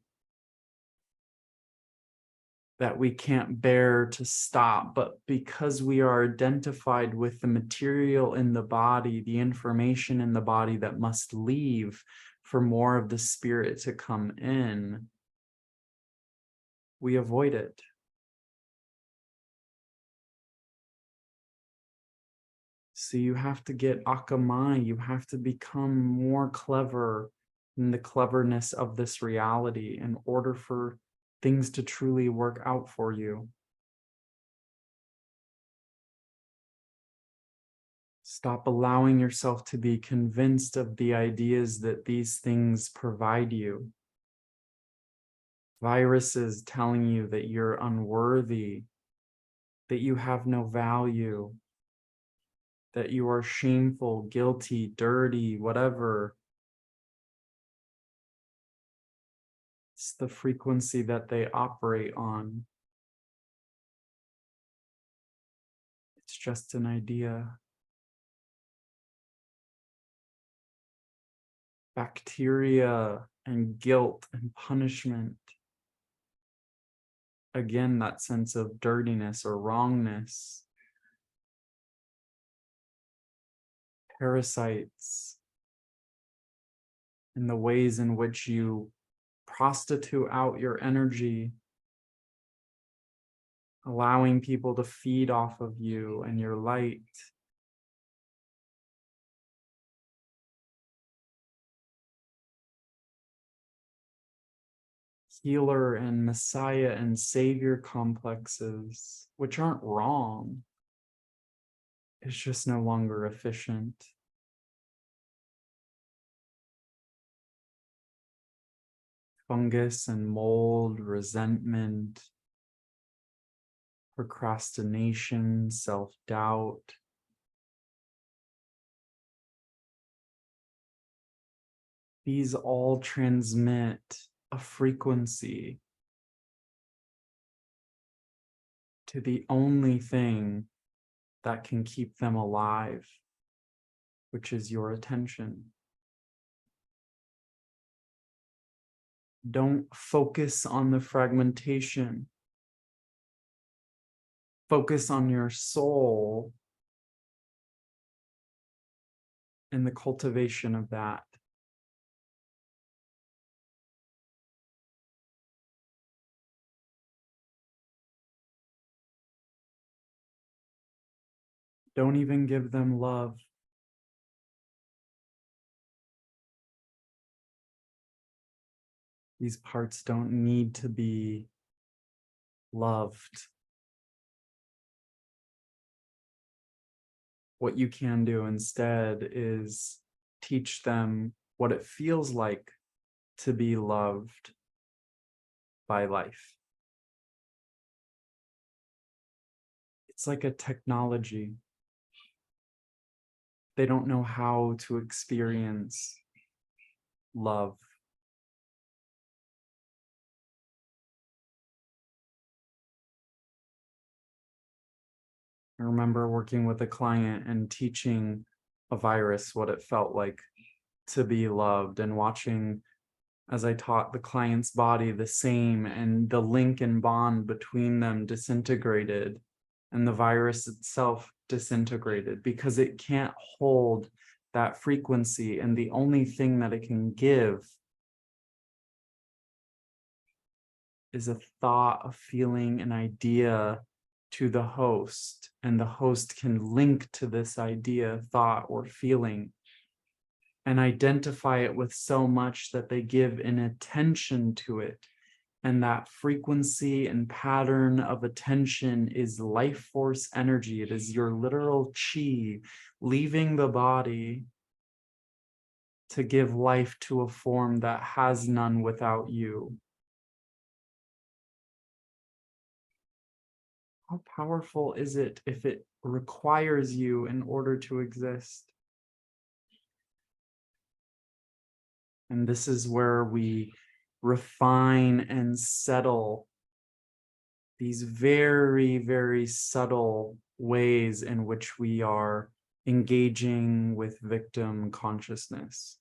that we can't bear to stop. But because we are identified with the material in the body, the information in the body that must leave for more of the spirit to come in, we avoid it. So you have to get akamai, you have to become more clever in the cleverness of this reality in order for things to truly work out for you. Stop allowing yourself to be convinced of the ideas that these things provide you. Viruses telling you that you're unworthy, that you have no value, that you are shameful, guilty, dirty, whatever. It's the frequency that they operate on. It's just an idea. Bacteria and guilt and punishment. Again, that sense of dirtiness or wrongness. Parasites. And the ways in which you prostitute out your energy, allowing people to feed off of you and your light. Healer and Messiah and Savior complexes, which aren't wrong. It's just no longer efficient. Fungus and mold, resentment, procrastination, self-doubt. These all transmit a frequency to the only thing that can keep them alive, which is your attention. Don't focus on the fragmentation. Focus on your soul and the cultivation of that. Don't even give them love. These parts don't need to be loved. What you can do instead is teach them what it feels like to be loved by life. It's like a technology. They don't know how to experience love. I remember working with a client and teaching a virus what it felt like to be loved, and watching as I taught the client's body the same, and the link and bond between them disintegrated, and the virus itself disintegrated because it can't hold that frequency. And the only thing that it can give is a thought, a feeling, an idea to the host, and the host can link to this idea, thought, or feeling and identify it with so much that they give an attention to it. And that frequency and pattern of attention is life force energy. It is your literal chi leaving the body to give life to a form that has none without you. How powerful is it if it requires you in order to exist? And this is where we refine and settle these very, very subtle ways in which we are engaging with victim consciousness.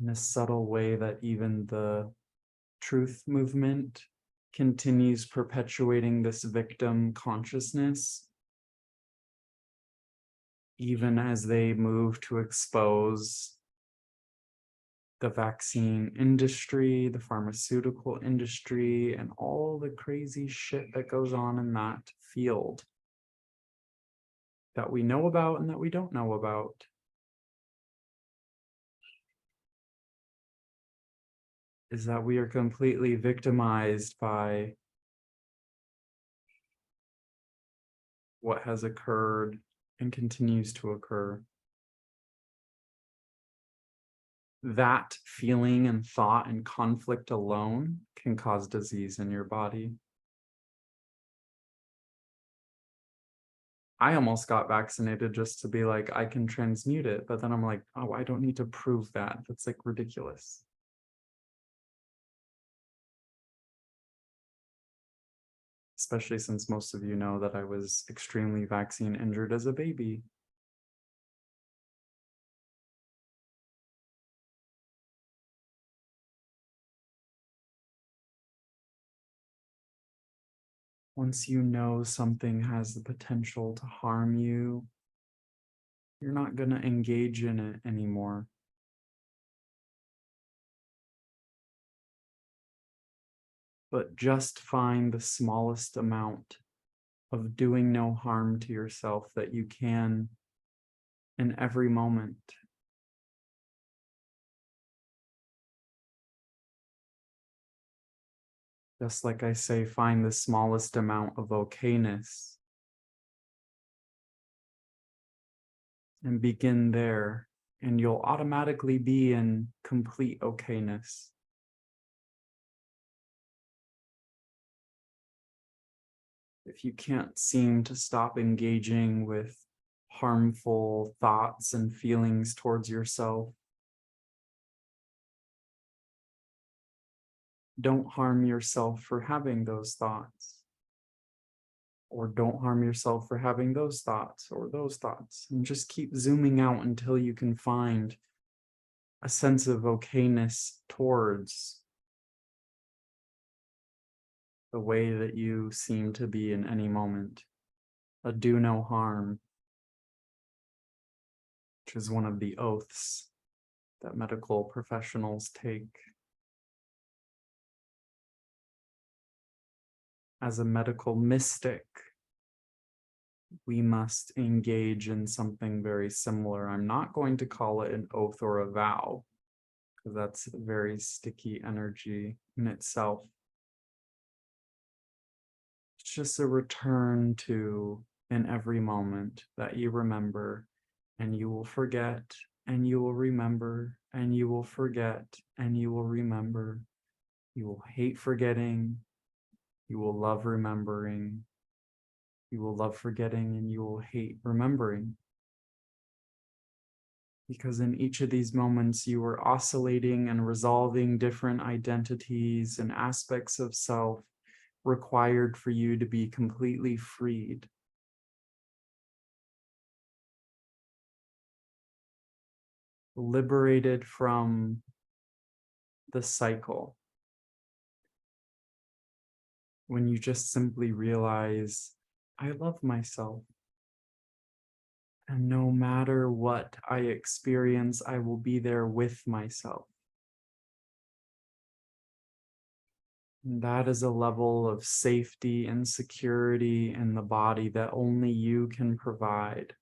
In a subtle way that even the truth movement continues perpetuating this victim consciousness, even as they move to expose the vaccine industry, the pharmaceutical industry, and all the crazy shit that goes on in that field that we know about and that we don't know about. Is that we are completely victimized by what has occurred and continues to occur. That feeling and thought and conflict alone can cause disease in your body. I almost got vaccinated just to be like, I can transmute it. But then I'm like, oh, I don't need to prove that. That's like ridiculous. Especially since most of you know that I was extremely vaccine injured as a baby. Once you know something has the potential to harm you, you're not going to engage in it anymore. But just find the smallest amount of doing no harm to yourself that you can in every moment. Just like I say, find the smallest amount of okayness and begin there, and you'll automatically be in complete okayness. If you can't seem to stop engaging with harmful thoughts and feelings towards yourself, don't harm yourself for having those thoughts. Or don't harm yourself for having those thoughts or those thoughts. And just keep zooming out until you can find a sense of okayness towards the way that you seem to be in any moment. A do no harm, which is one of the oaths that medical professionals take. As a medical mystic, we must engage in something very similar. I'm not going to call it an oath or a vow, because that's a very sticky energy in itself. It's just a return to, in every moment, that you remember, and you will forget, and you will remember, and you will forget, and you will remember. You will hate forgetting. You will love remembering. You will love forgetting, and you will hate remembering. Because in each of these moments, you are oscillating and resolving different identities and aspects of self required for you to be completely freed. Liberated from the cycle. When you just simply realize, I love myself. And no matter what I experience, I will be there with myself. And that is a level of safety and security in the body that only you can provide.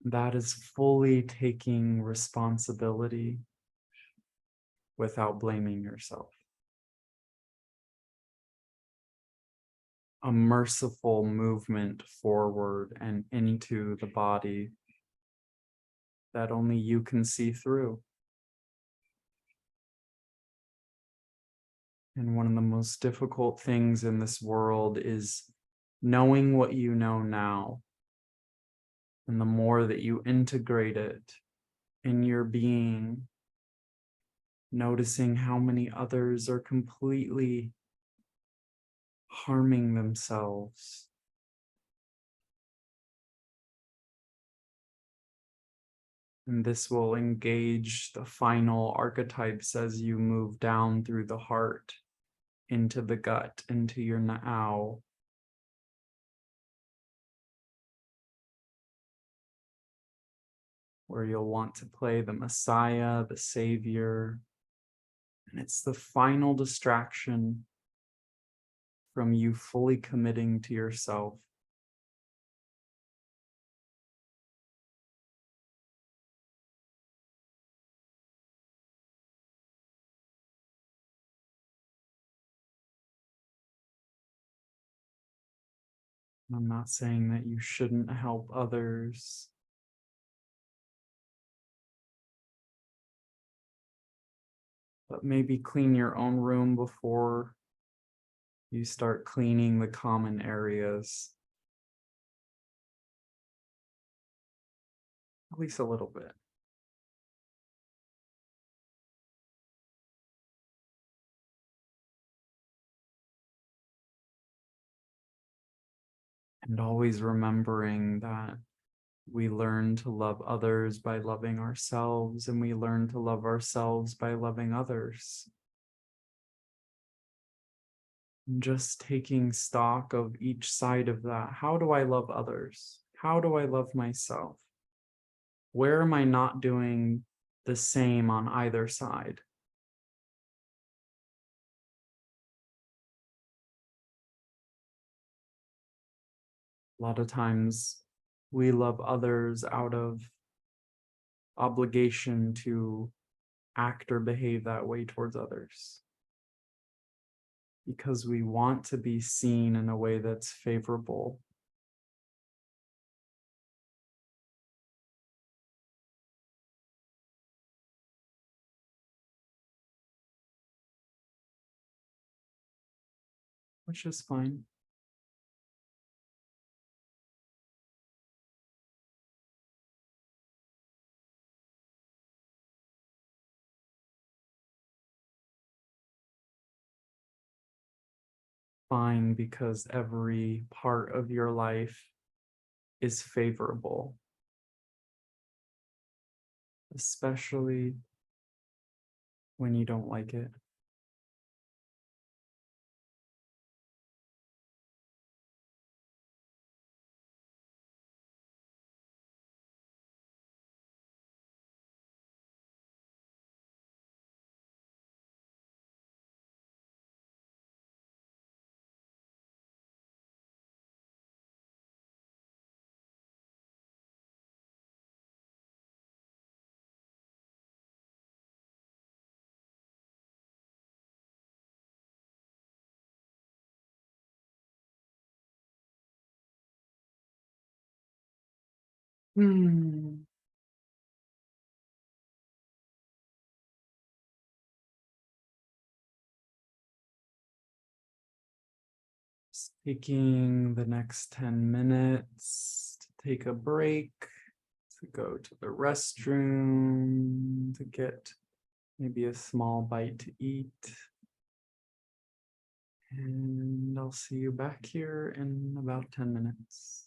That is fully taking responsibility without blaming yourself. a merciful movement forward and into the body that only you can see through. And one of the most difficult things in this world is knowing what you know now. And the more that you integrate it in your being, noticing how many others are completely harming themselves. And this will engage the final archetypes as you move down through the heart, into the gut, into your now. Where you'll want to play the Messiah, the Savior. And it's the final distraction from you fully committing to yourself. I'm not saying that you shouldn't help others. But maybe clean your own room before you start cleaning the common areas. At least a little bit. And always remembering that we learn to love others by loving ourselves, and we learn to love ourselves by loving others. And just taking stock of each side of that. How do I love others? How do I love myself? Where am I not doing the same on either side? A lot of times we love others out of obligation to act or behave that way towards others, because we want to be seen in a way that's favorable. Which is fine. Fine, because every part of your life is favorable, especially when you don't like it. Just taking the next 10 minutes to take a break, to go to the restroom, to get maybe a small bite to eat. And I'll see you back here in about 10 minutes.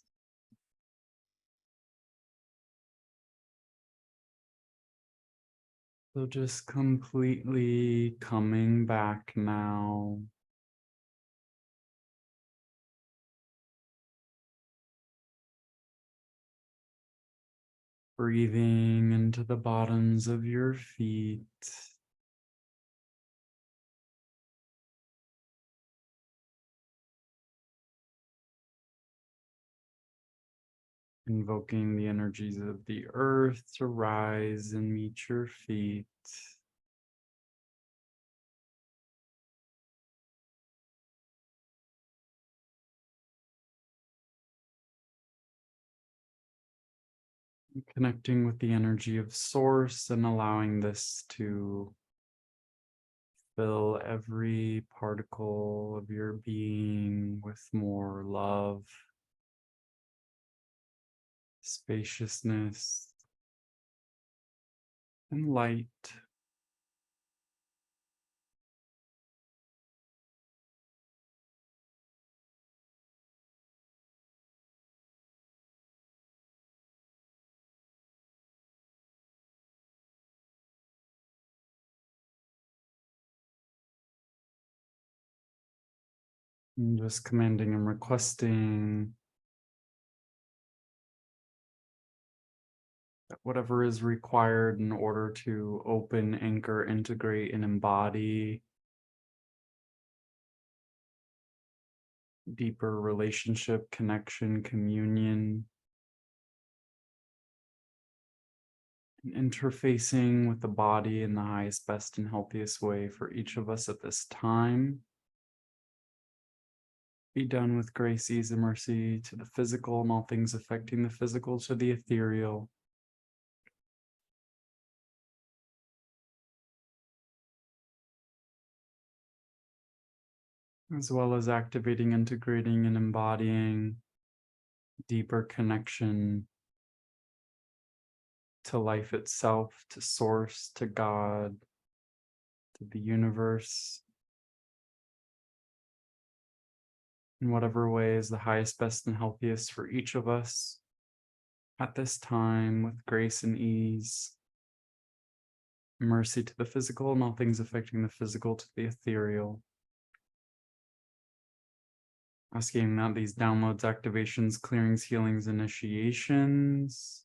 So just completely coming back now. Breathing into the bottoms of your feet. Invoking the energies of the earth to rise and meet your feet. Connecting with the energy of source and allowing this to fill every particle of your being with more love, spaciousness, and light. And just commanding and requesting that whatever is required in order to open, anchor, integrate, and embody deeper relationship, connection, communion, and interfacing with the body in the highest, best, and healthiest way for each of us at this time. Be done with grace, ease, and mercy to the physical and all things affecting the physical, to the ethereal. As well as activating, integrating, and embodying deeper connection to life itself, to source, to God, to the universe, in whatever way is the highest, best, and healthiest for each of us at this time, with grace and ease, mercy to the physical and all things affecting the physical, to the ethereal. Asking that these downloads, activations, clearings, healings, initiations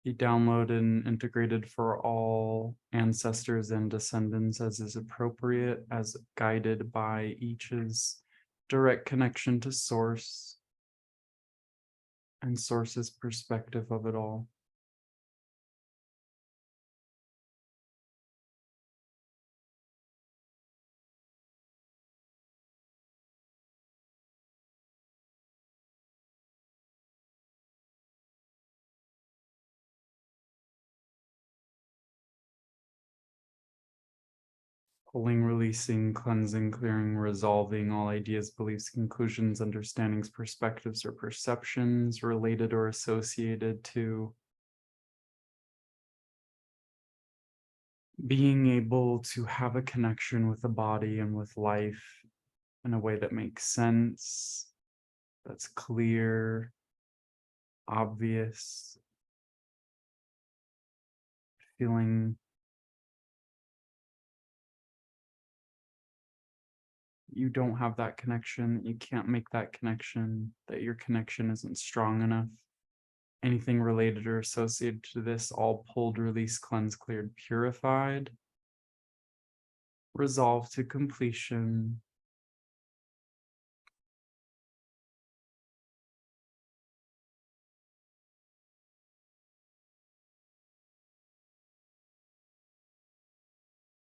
be downloaded and integrated for all ancestors and descendants as is appropriate, as guided by each's direct connection to source and source's perspective of it all. Pulling, releasing, cleansing, clearing, resolving all ideas, beliefs, conclusions, understandings, perspectives, or perceptions related or associated to being able to have a connection with the body and with life in a way that makes sense, that's clear, obvious, feeling you don't have that connection, you can't make that connection, that your connection isn't strong enough. Anything related or associated to this, all pulled, released, cleansed, cleared, purified, resolved to completion.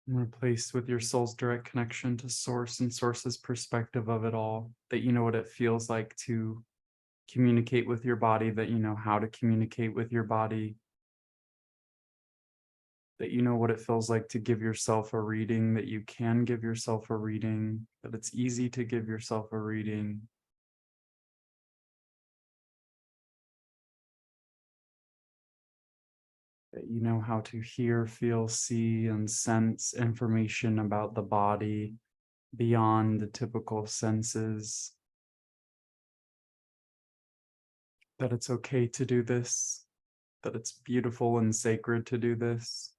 And replaced with your soul's direct connection to source and source's perspective of it all, that you know what it feels like to communicate with your body, that you know how to communicate with your body, that you know what it feels like to give yourself a reading, that you can give yourself a reading, that it's easy to give yourself a reading. That you know how to hear, feel, see, and sense information about the body beyond the typical senses. That it's okay to do this, that it's beautiful and sacred to do this.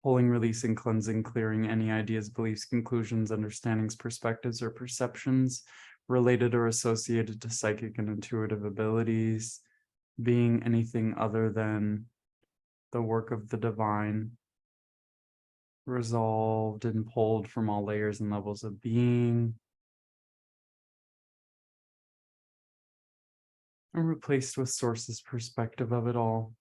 Pulling, releasing, cleansing, clearing any ideas, beliefs, conclusions, understandings, perspectives, or perceptions related or associated to psychic and intuitive abilities, being anything other than the work of the divine, resolved and pulled from all layers and levels of being, and replaced with source's perspective of it all.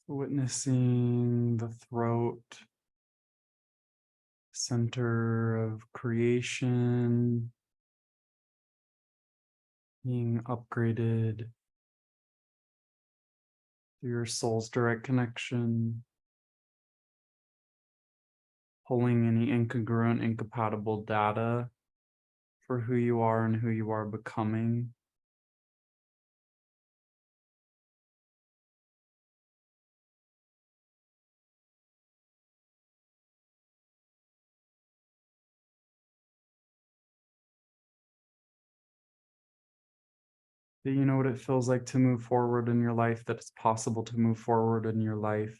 Witnessing the throat, center of creation, being upgraded through your soul's direct connection, pulling any incongruent, incompatible data for who you are and who you are becoming. That you know what it feels like to move forward in your life, that it's possible to move forward in your life.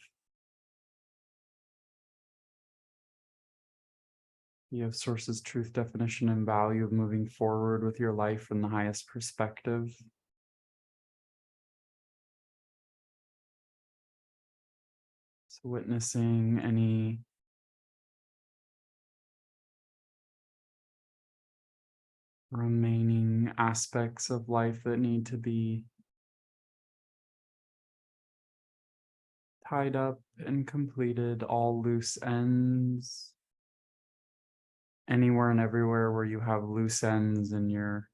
You have sources, truth, definition, and value of moving forward with your life from the highest perspective. So witnessing any remaining aspects of life that need to be tied up and completed, all loose ends. Anywhere and everywhere where you have loose ends in your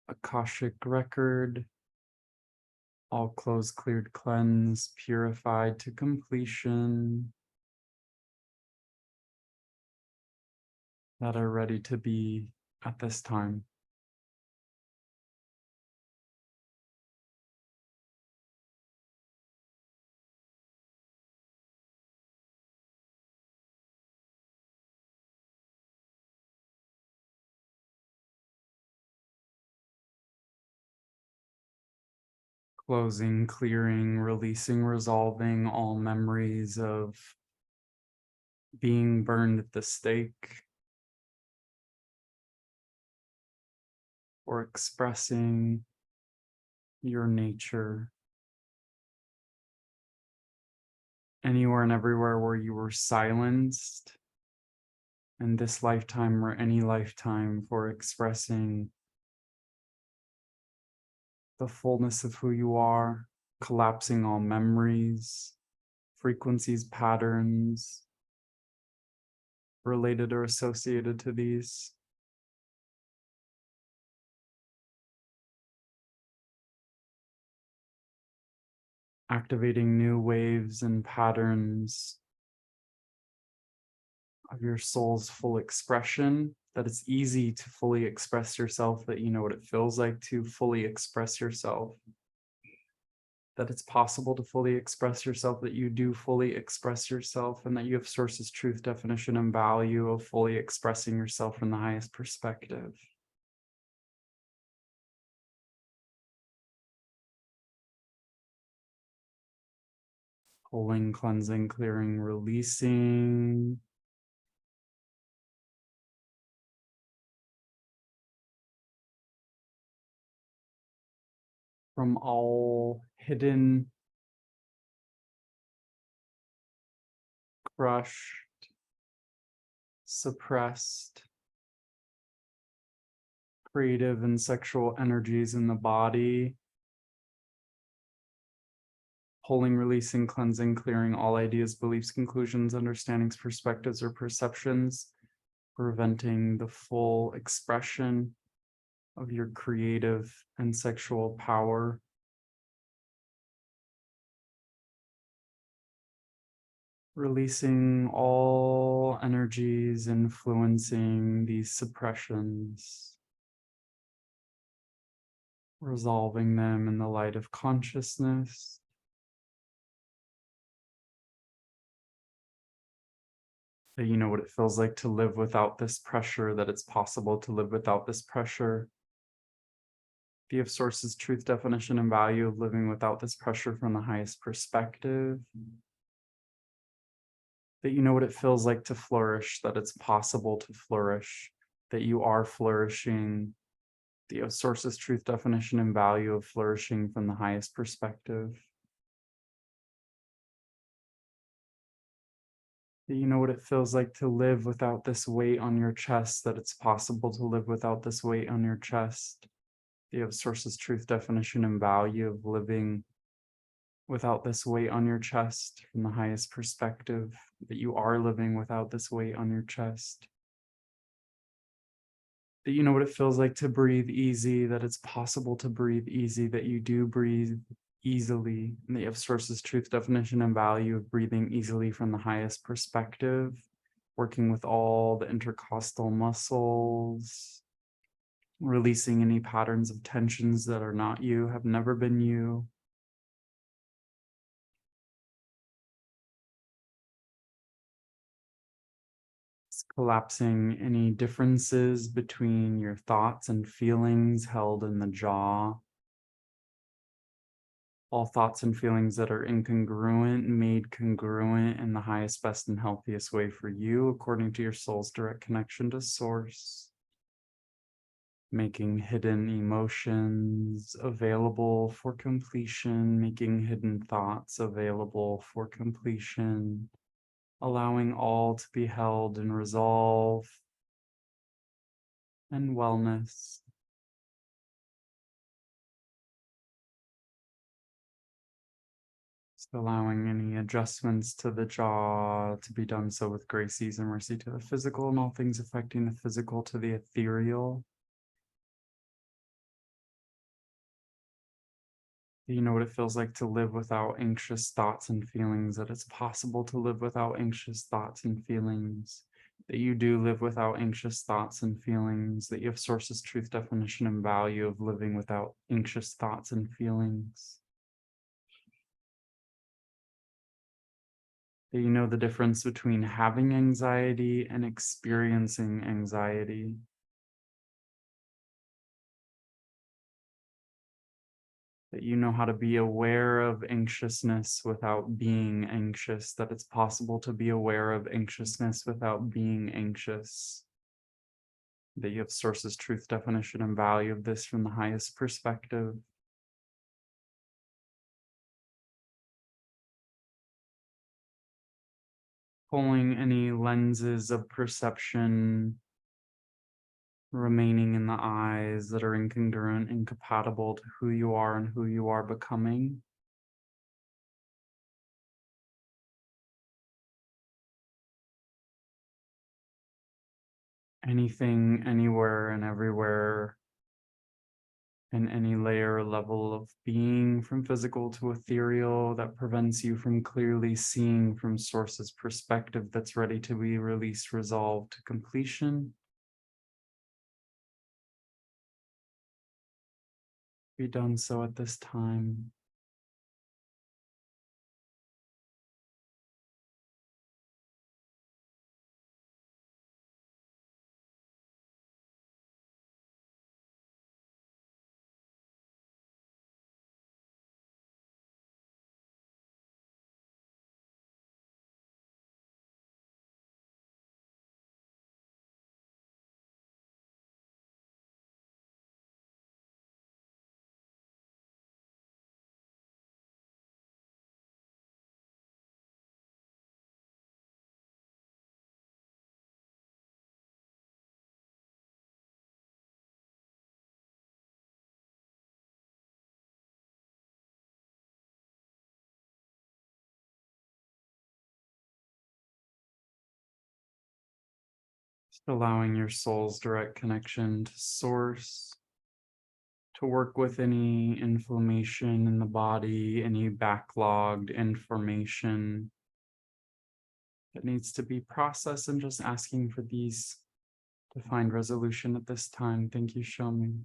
Akashic record, all closed, cleared, cleansed, purified to completion, that are ready to be at this time. Closing, clearing, releasing, resolving all memories of being burned at the stake, or expressing your nature. Anywhere and everywhere where you were silenced in this lifetime or any lifetime for expressing the fullness of who you are, collapsing all memories, frequencies, patterns related or associated to these. Activating new waves and patterns of your soul's full expression, that it's easy to fully express yourself, that you know what it feels like to fully express yourself, that it's possible to fully express yourself, that you do fully express yourself, and that you have sources, truth, definition, and value of fully expressing yourself from the highest perspective. Pulling, cleansing, clearing, releasing. From all hidden, crushed, suppressed, creative and sexual energies in the body. Pulling, releasing, cleansing, clearing all ideas, beliefs, conclusions, understandings, perspectives, or perceptions, preventing the full expression of your creative and sexual power. Releasing all energies influencing these suppressions, resolving them in the light of consciousness. That you know what it feels like to live without this pressure, that it's possible to live without this pressure. You have sources, truth, definition, and value of living without this pressure from the highest perspective. That you know what it feels like to flourish, that it's possible to flourish, that you are flourishing. That you have sources, truth, definition, and value of flourishing from the highest perspective. That you know what it feels like to live without this weight on your chest, that it's possible to live without this weight on your chest. You have sources, truth, definition, and value of living without this weight on your chest from the highest perspective, that you are living without this weight on your chest. That you know what it feels like to breathe easy, that it's possible to breathe easy, that you do breathe easily, and that you have sources, truth, definition, and value of breathing easily from the highest perspective, working with all the intercostal muscles, releasing any patterns of tensions that are not you, have never been you. It's collapsing any differences between your thoughts and feelings held in the jaw. All thoughts and feelings that are incongruent made congruent in the highest, best, and healthiest way for you, according to your soul's direct connection to source. Making hidden emotions available for completion, making hidden thoughts available for completion, allowing all to be held in resolve and wellness. Just allowing any adjustments to the jaw to be done so with grace, ease, and mercy to the physical, and all things affecting the physical to the ethereal. You know what it feels like to live without anxious thoughts and feelings, that it's possible to live without anxious thoughts and feelings, that you do live without anxious thoughts and feelings, that you have sources, truth, definition, and value of living without anxious thoughts and feelings. That you know the difference between having anxiety and experiencing anxiety. That you know how to be aware of anxiousness without being anxious, that it's possible to be aware of anxiousness without being anxious. That you have sources, truth, definition, and value of this from the highest perspective. Pulling any lenses of perception remaining in the eyes that are incongruent, incompatible to who you are and who you are becoming. Anything, anywhere, and everywhere, in any layer or level of being, from physical to ethereal, that prevents you from clearly seeing from source's perspective, that's ready to be released, resolved to completion. Be done so at this time. Just allowing your soul's direct connection to source to work with any inflammation in the body, any backlogged information that needs to be processed, and just asking for these to find resolution at this time. Thank you, Shomi.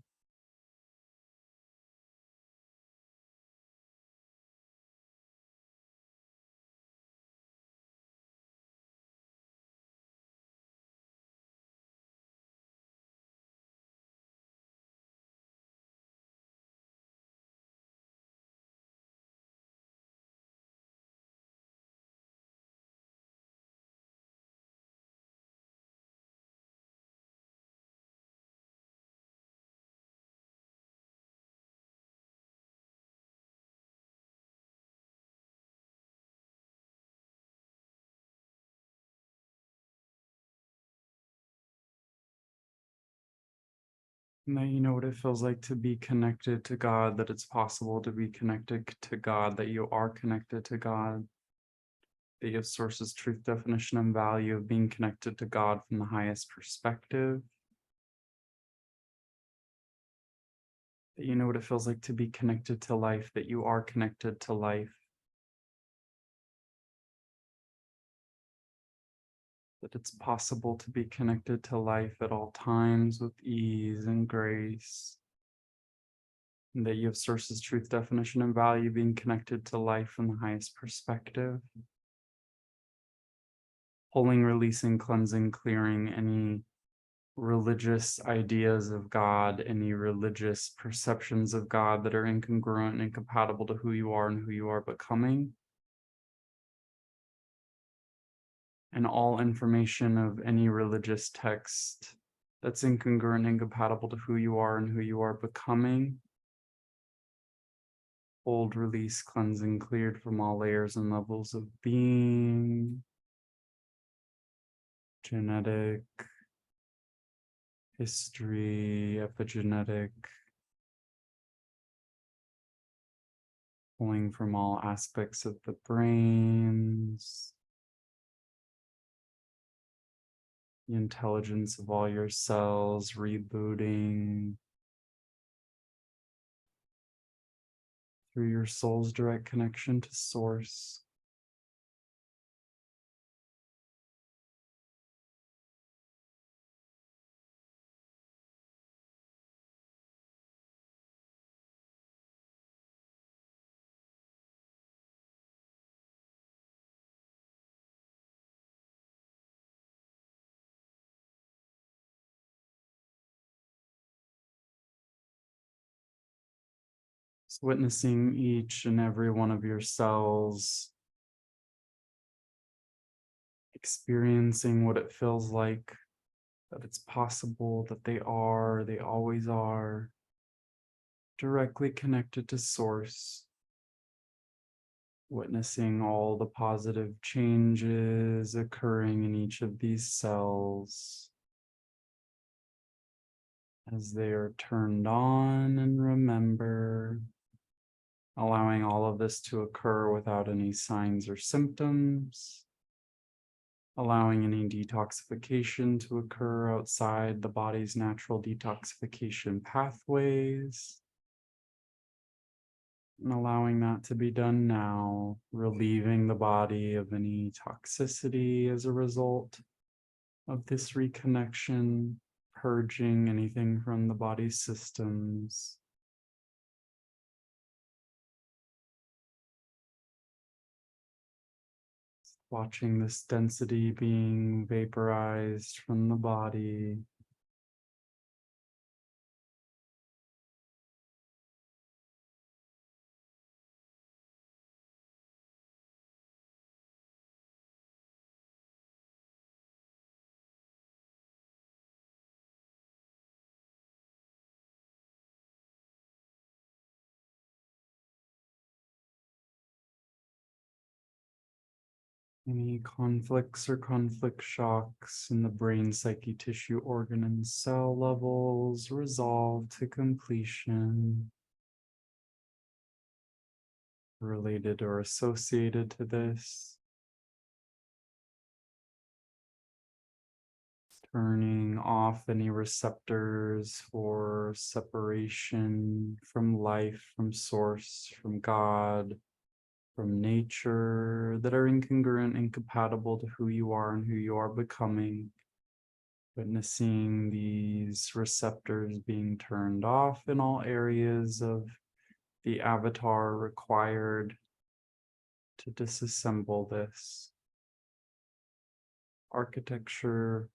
And that you know what it feels like to be connected to God, that it's possible to be connected to God, that you are connected to God, that you have sources, truth, definition, and value of being connected to God from the highest perspective. That you know what it feels like to be connected to life, that you are connected to life. That it's possible to be connected to life at all times with ease and grace. And that you have sources, truth, definition, and value being connected to life from the highest perspective. Pulling, releasing, cleansing, clearing any religious ideas of God, any religious perceptions of God that are incongruent and incompatible to who you are and who you are becoming. And all information of any religious text that's incongruent and incompatible to who you are and who you are becoming. Hold, release, cleansing, cleared from all layers and levels of being. Genetic, history, epigenetic. Pulling from all aspects of the brains. The intelligence of all your cells, rebooting through your soul's direct connection to source. Just witnessing each and every one of your cells, experiencing what it feels like, that it's possible, that they always are, directly connected to source. Witnessing all the positive changes occurring in each of these cells as they are turned on, and remember, allowing all of this to occur without any signs or symptoms, allowing any detoxification to occur outside the body's natural detoxification pathways, and allowing that to be done now, relieving the body of any toxicity as a result of this reconnection, purging anything from the body's systems. Watching this density being vaporized from the body. Any conflicts or conflict shocks in the brain, psyche, tissue, organ, and cell levels resolve to completion. Related or associated to this. Turning off any receptors for separation from life, from source, from God, from nature, that are incongruent, incompatible to who you are and who you are becoming. Witnessing these receptors being turned off in all areas of the avatar required to disassemble this architecture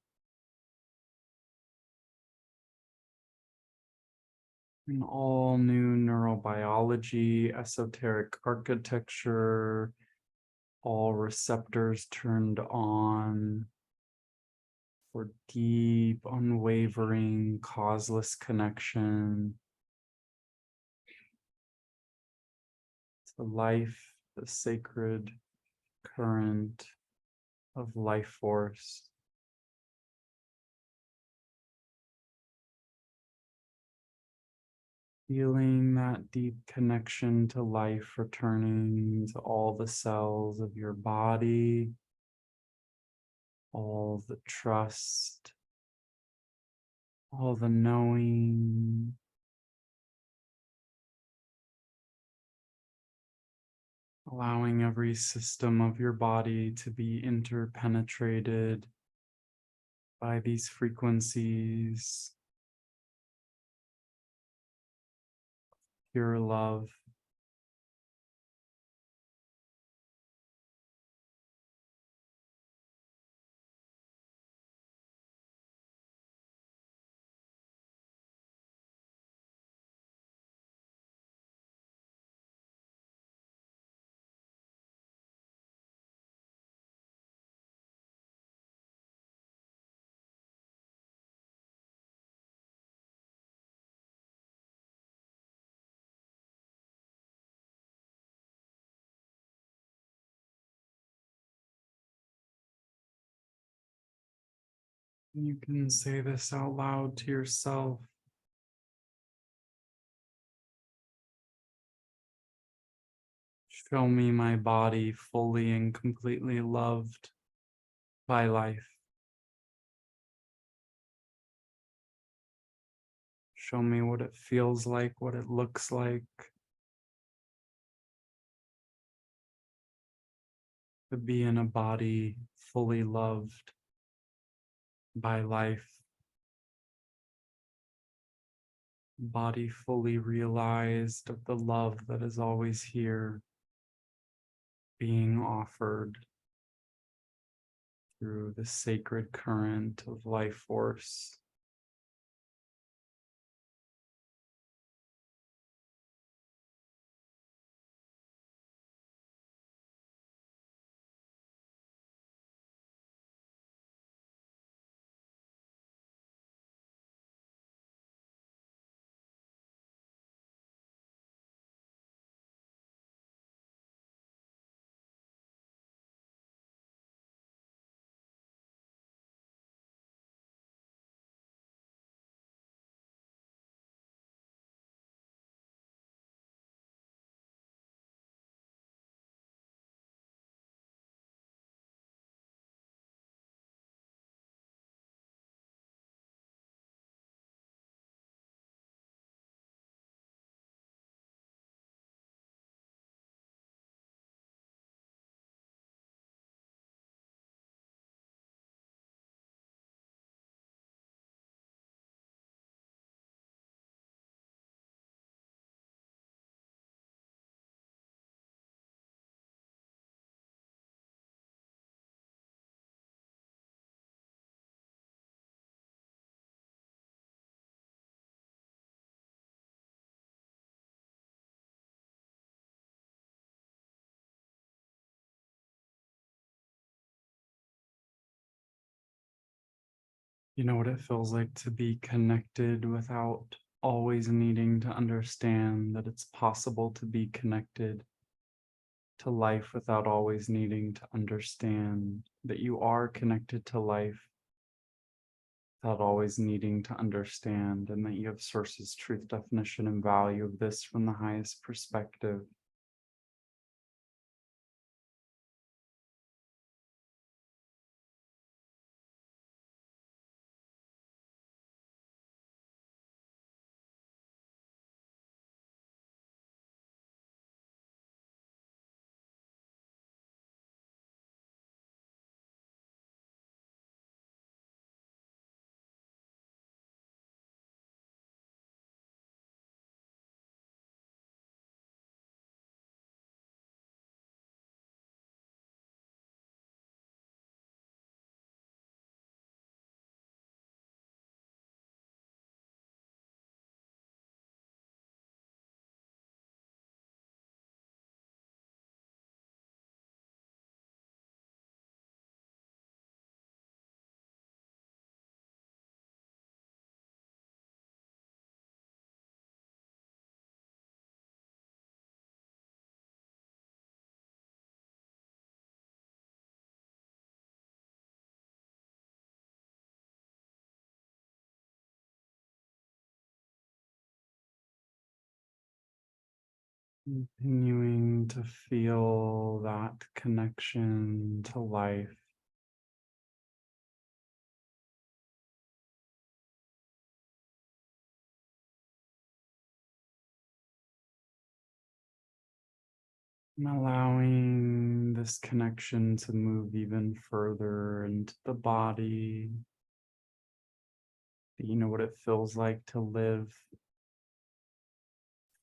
and all new neurobiology, esoteric architecture, all receptors turned on for deep, unwavering, causeless connection to life, the sacred current of life force. Feeling that deep connection to life returning to all the cells of your body, all the trust, all the knowing, allowing every system of your body to be interpenetrated by these frequencies, pure love. You can say this out loud to yourself. Show me my body fully and completely loved by life. Show me what it feels like, what it looks like to be in a body fully loved by life. Body fully realized of the love that is always here, being offered through the sacred current of life force. You know what it feels like to be connected without always needing to understand that it's possible to be connected to life without always needing to understand that you are connected to life without always needing to understand, and that you have sources, truth, definition, and value of this from the highest perspective. Continuing to feel that connection to life. And allowing this connection to move even further into the body. You know what it feels like to live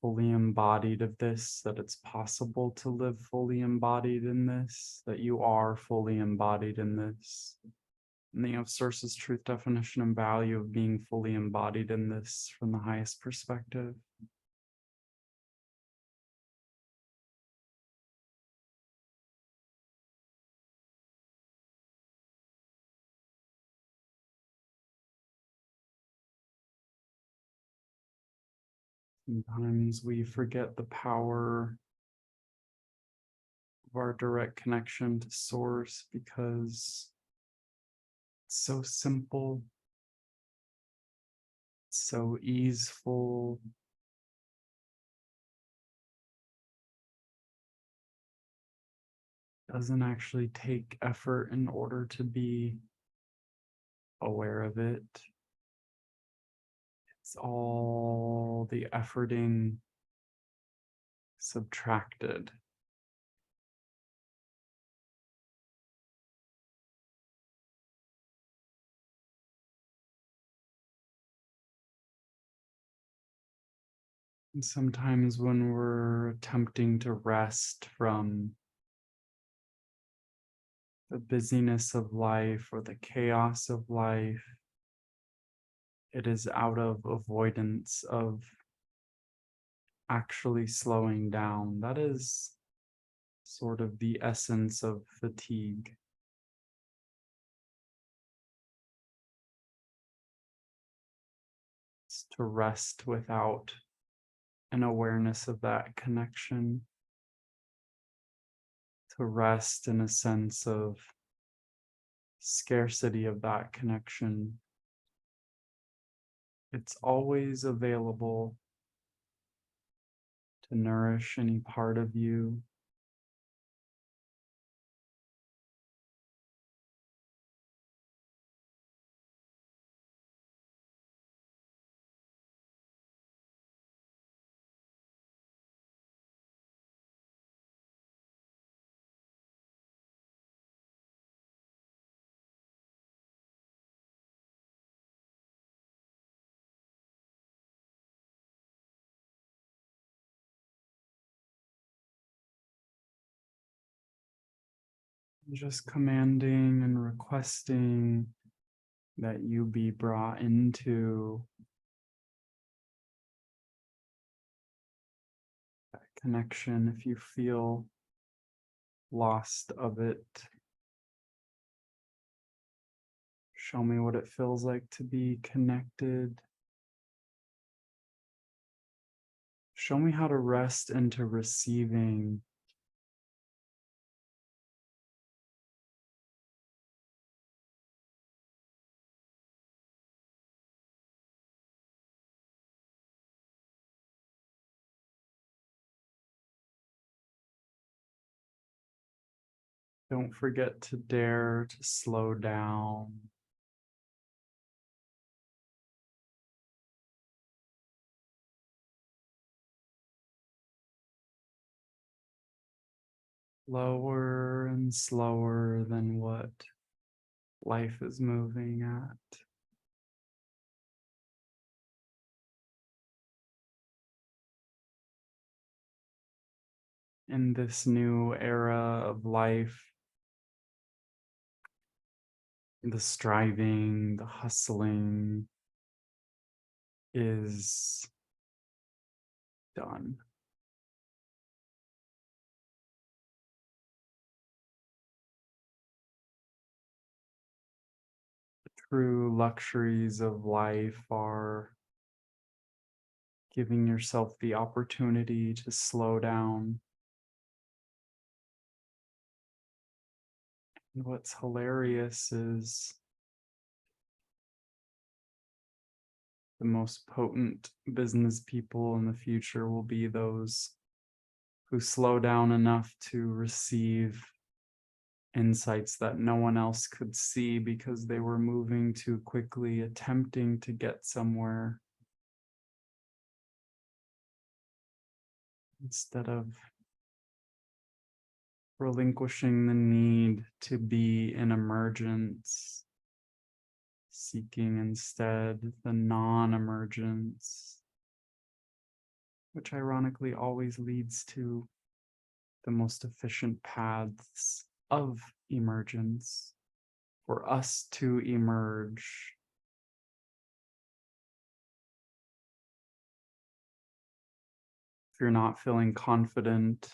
fully embodied of this, that it's possible to live fully embodied in this, that you are fully embodied in this. And you have Source's truth, definition, and value of being fully embodied in this from the highest perspective. Sometimes we forget the power of our direct connection to Source because it's so simple, so easeful. Doesn't actually take effort in order to be aware of it. It's all the efforting subtracted. And sometimes when we're attempting to rest from the busyness of life or the chaos of life, it is out of avoidance of actually slowing down. That is sort of the essence of fatigue. It's to rest without an awareness of that connection, to rest in a sense of scarcity of that connection. It's always available to nourish any part of you. Just commanding and requesting that you be brought into that connection if you feel lost of it. Show me what it feels like to be connected. Show me how to rest into receiving. Don't forget to dare to slow down. Slower and slower than what life is moving at. In this new era of life, the striving, the hustling is done. The true luxuries of life are giving yourself the opportunity to slow down. And what's hilarious is the most potent business people in the future will be those who slow down enough to receive insights that no one else could see because they were moving too quickly, attempting to get somewhere instead of relinquishing the need to be in emergence, seeking instead the non-emergence, which ironically always leads to the most efficient paths of emergence for us to emerge. If you're not feeling confident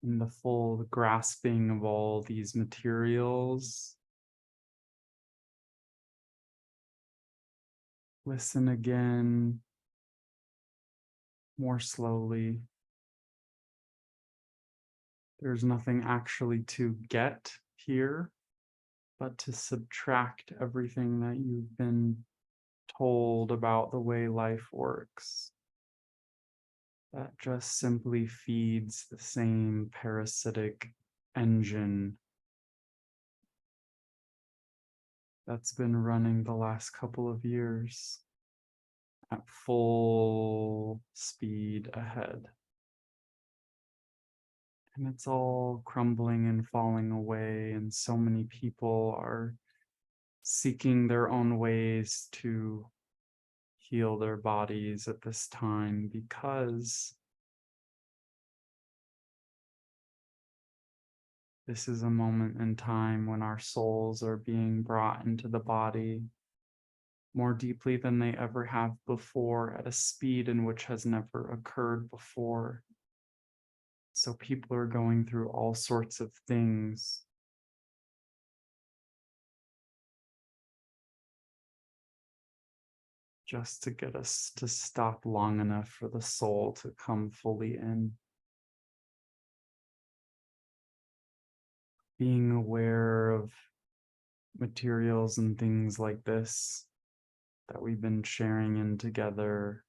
in the full grasping of all these materials, listen again, more slowly. There's nothing actually to get here, but to subtract everything that you've been told about the way life works. That just simply feeds the same parasitic engine that's been running the last couple of years at full speed ahead. And it's all crumbling and falling away, and so many people are seeking their own ways to heal their bodies at this time, because this is a moment in time when our souls are being brought into the body more deeply than they ever have before, at a speed in which has never occurred before. So people are going through all sorts of things. Just to get us to stop long enough for the soul to come fully in. Being aware of materials and things like this that we've been sharing in together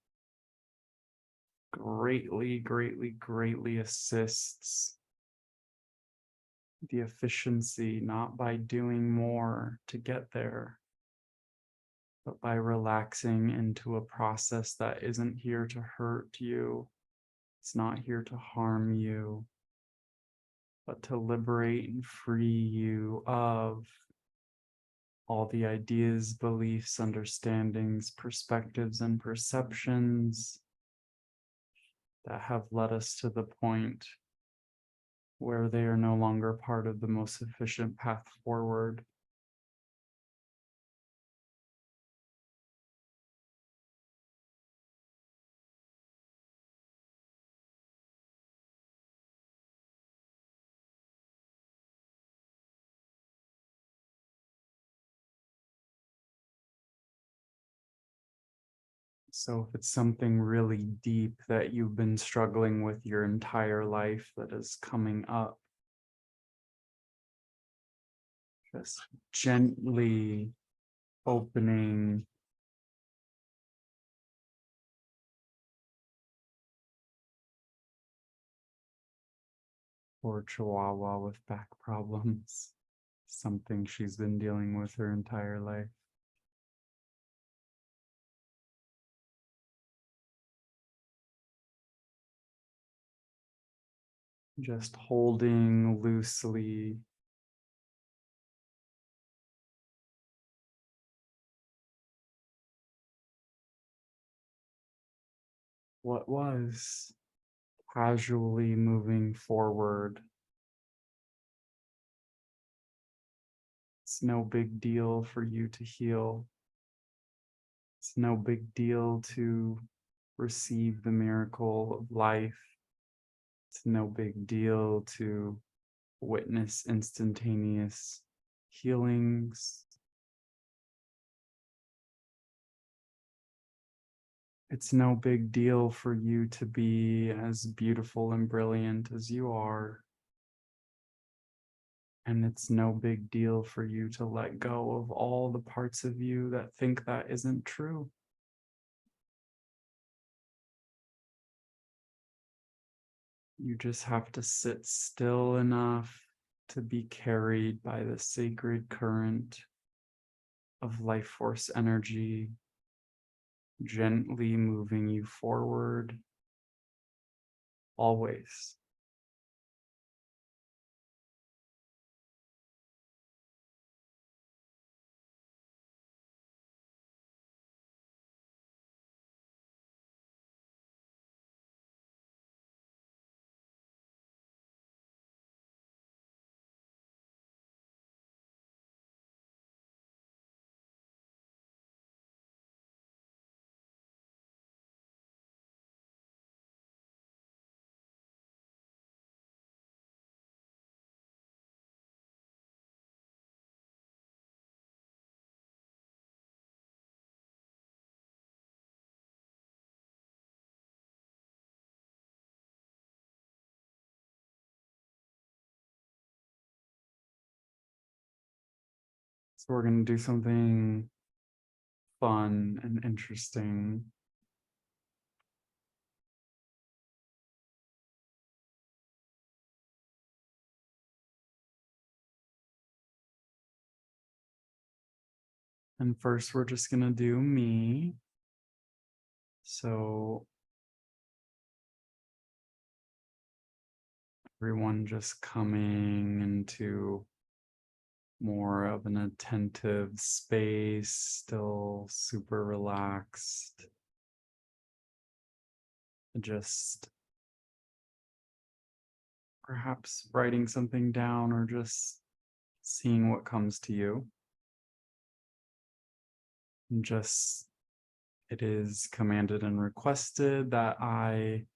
greatly assists the efficiency, not by doing more to get there, but by relaxing into a process that isn't here to hurt you. It's not here to harm you, but to liberate and free you of all the ideas, beliefs, understandings, perspectives, and perceptions that have led us to the point where they are no longer part of the most efficient path forward. So if it's something really deep that you've been struggling with your entire life that is coming up, just gently opening poor Chihuahua with back problems, something she's been dealing with her entire life. Just holding loosely what was, casually moving forward. It's no big deal for you to heal. It's no big deal to receive the miracle of life. It's no big deal to witness instantaneous healings. It's no big deal for you to be as beautiful and brilliant as you are. And it's no big deal for you to let go of all the parts of you that think that isn't true. You just have to sit still enough to be carried by the sacred current of life force energy, gently moving you forward, always. So we're going to do something fun and interesting. And first, we're just going to do me. So everyone just coming into more of an attentive space, still super relaxed. Just perhaps writing something down or just seeing what comes to you. And just, it is commanded and requested that I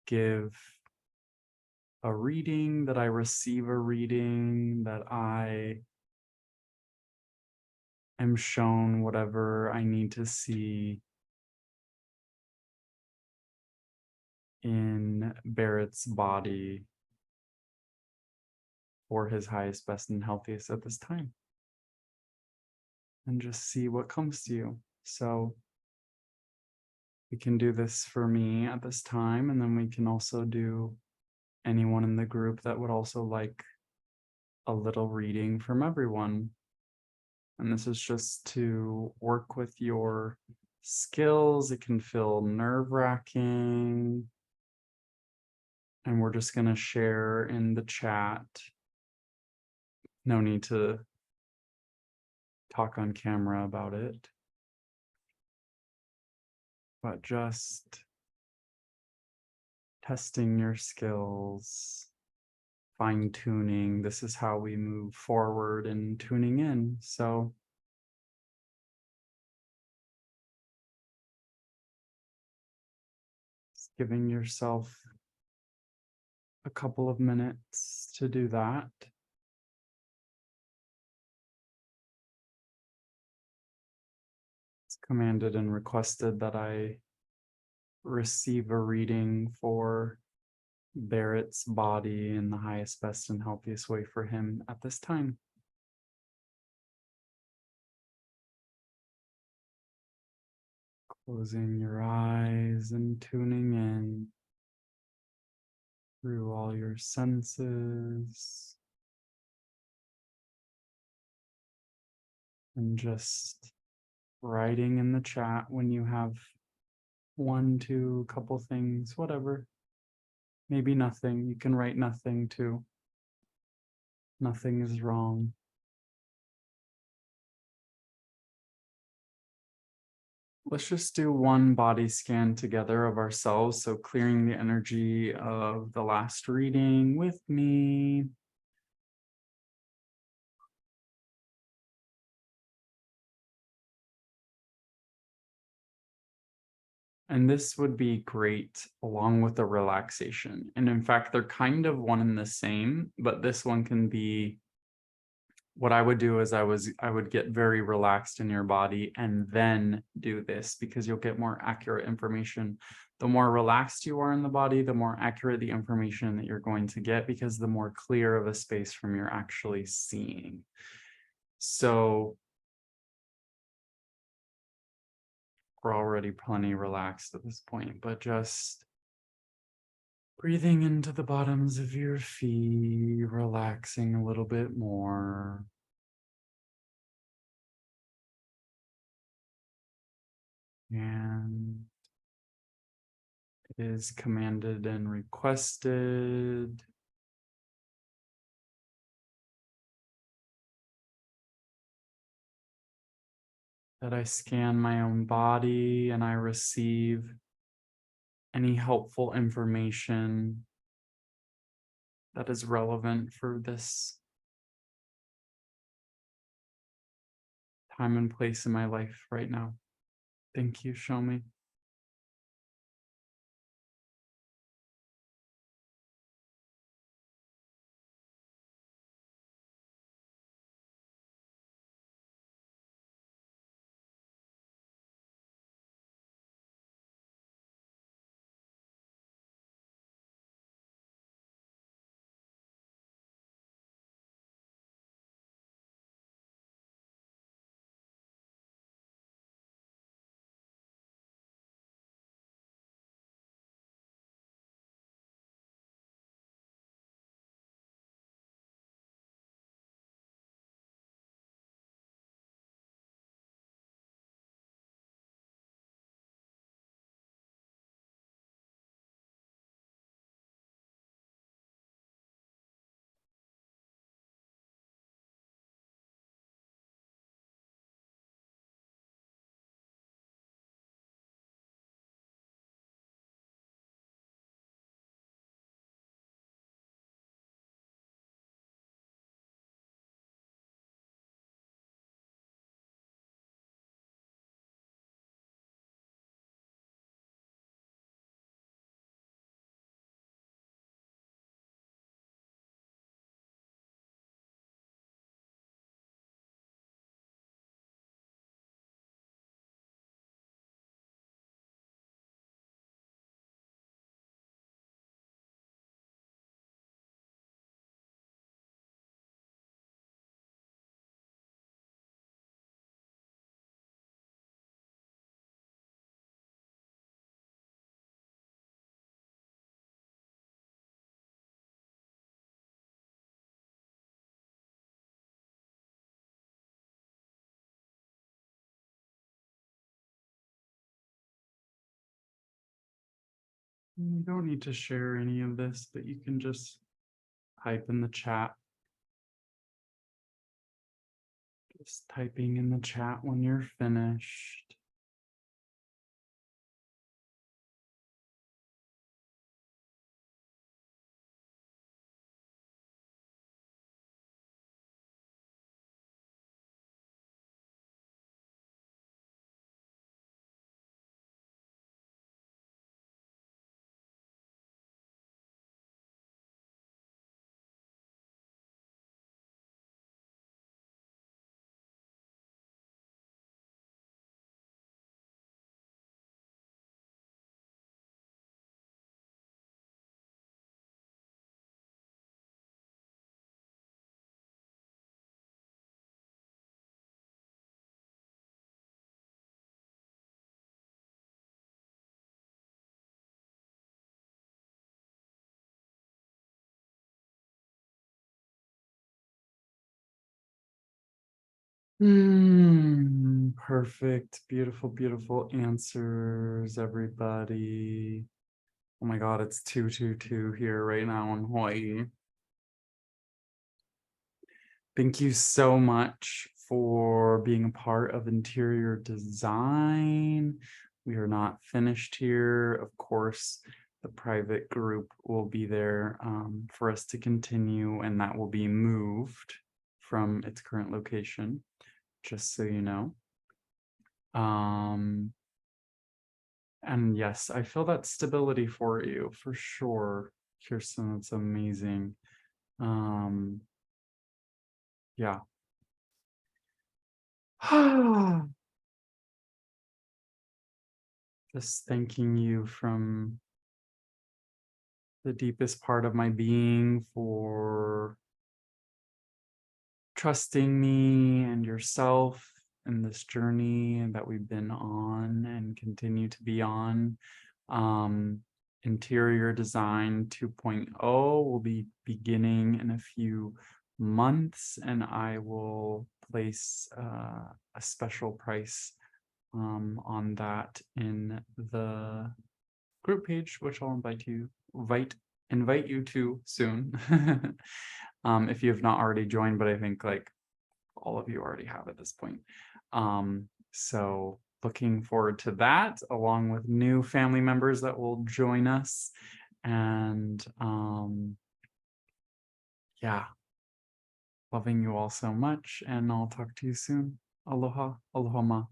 give a reading, that I receive a reading, that I am shown whatever I need to see in Barrett's body for his highest, best, and healthiest at this time. And just see what comes to you. So we can do this for me at this time, and then we can also do anyone in the group that would also like a little reading from everyone. And this is just to work with your skills. It can feel nerve-wracking. And we're just going to share in the chat. No need to talk on camera about it, but just testing your skills, fine-tuning. This is how we move forward and tuning in. So just giving yourself a couple of minutes to do that. It's commanded and requested that I receive a reading for Barrett's body in the highest, best, and healthiest way for him at this time. Closing your eyes and tuning in through all your senses. And just writing in the chat when you have one, two, couple things, whatever. Maybe nothing. You can write nothing too. Nothing is wrong. Let's just do one body scan together of ourselves. So clearing the energy of the last reading with me. And this would be great along with the relaxation. And in fact, they're kind of one and the same, but this one can be, what I would do is I would get very relaxed in your body and then do this because you'll get more accurate information. The more relaxed you are in the body, the more accurate the information that you're going to get, because the more clear of a space from you're actually seeing. So we're already plenty relaxed at this point, but just breathing into the bottoms of your feet, relaxing a little bit more. And it is commanded and requested that I scan my own body and I receive any helpful information that is relevant for this time and place in my life right now. Thank you, show me. You don't need to share any of this, but you can just type in the chat. Just typing in the chat when you're finished. Perfect. Beautiful, beautiful answers, everybody. Oh my God, it's 222 here right now in Hawaii. Thank you so much for being a part of interior design. We are not finished here. Of course, the private group will be there for us to continue, and that will be moved from its current location, just so you know. And yes, I feel that stability for you, for sure, Kirsten. It's amazing. Yeah. Just thanking you from the deepest part of my being for trusting me and yourself in this journey that we've been on and continue to be on. Interior Design 2.0 will be beginning in a few months, and I will place a special price on that in the group page, which I'll invite you to soon. If you have not already joined, but I think like all of you already have at this point. So looking forward to that, along with new family members that will join us. And yeah, loving you all so much, and I'll talk to you soon. Aloha, aloha ma.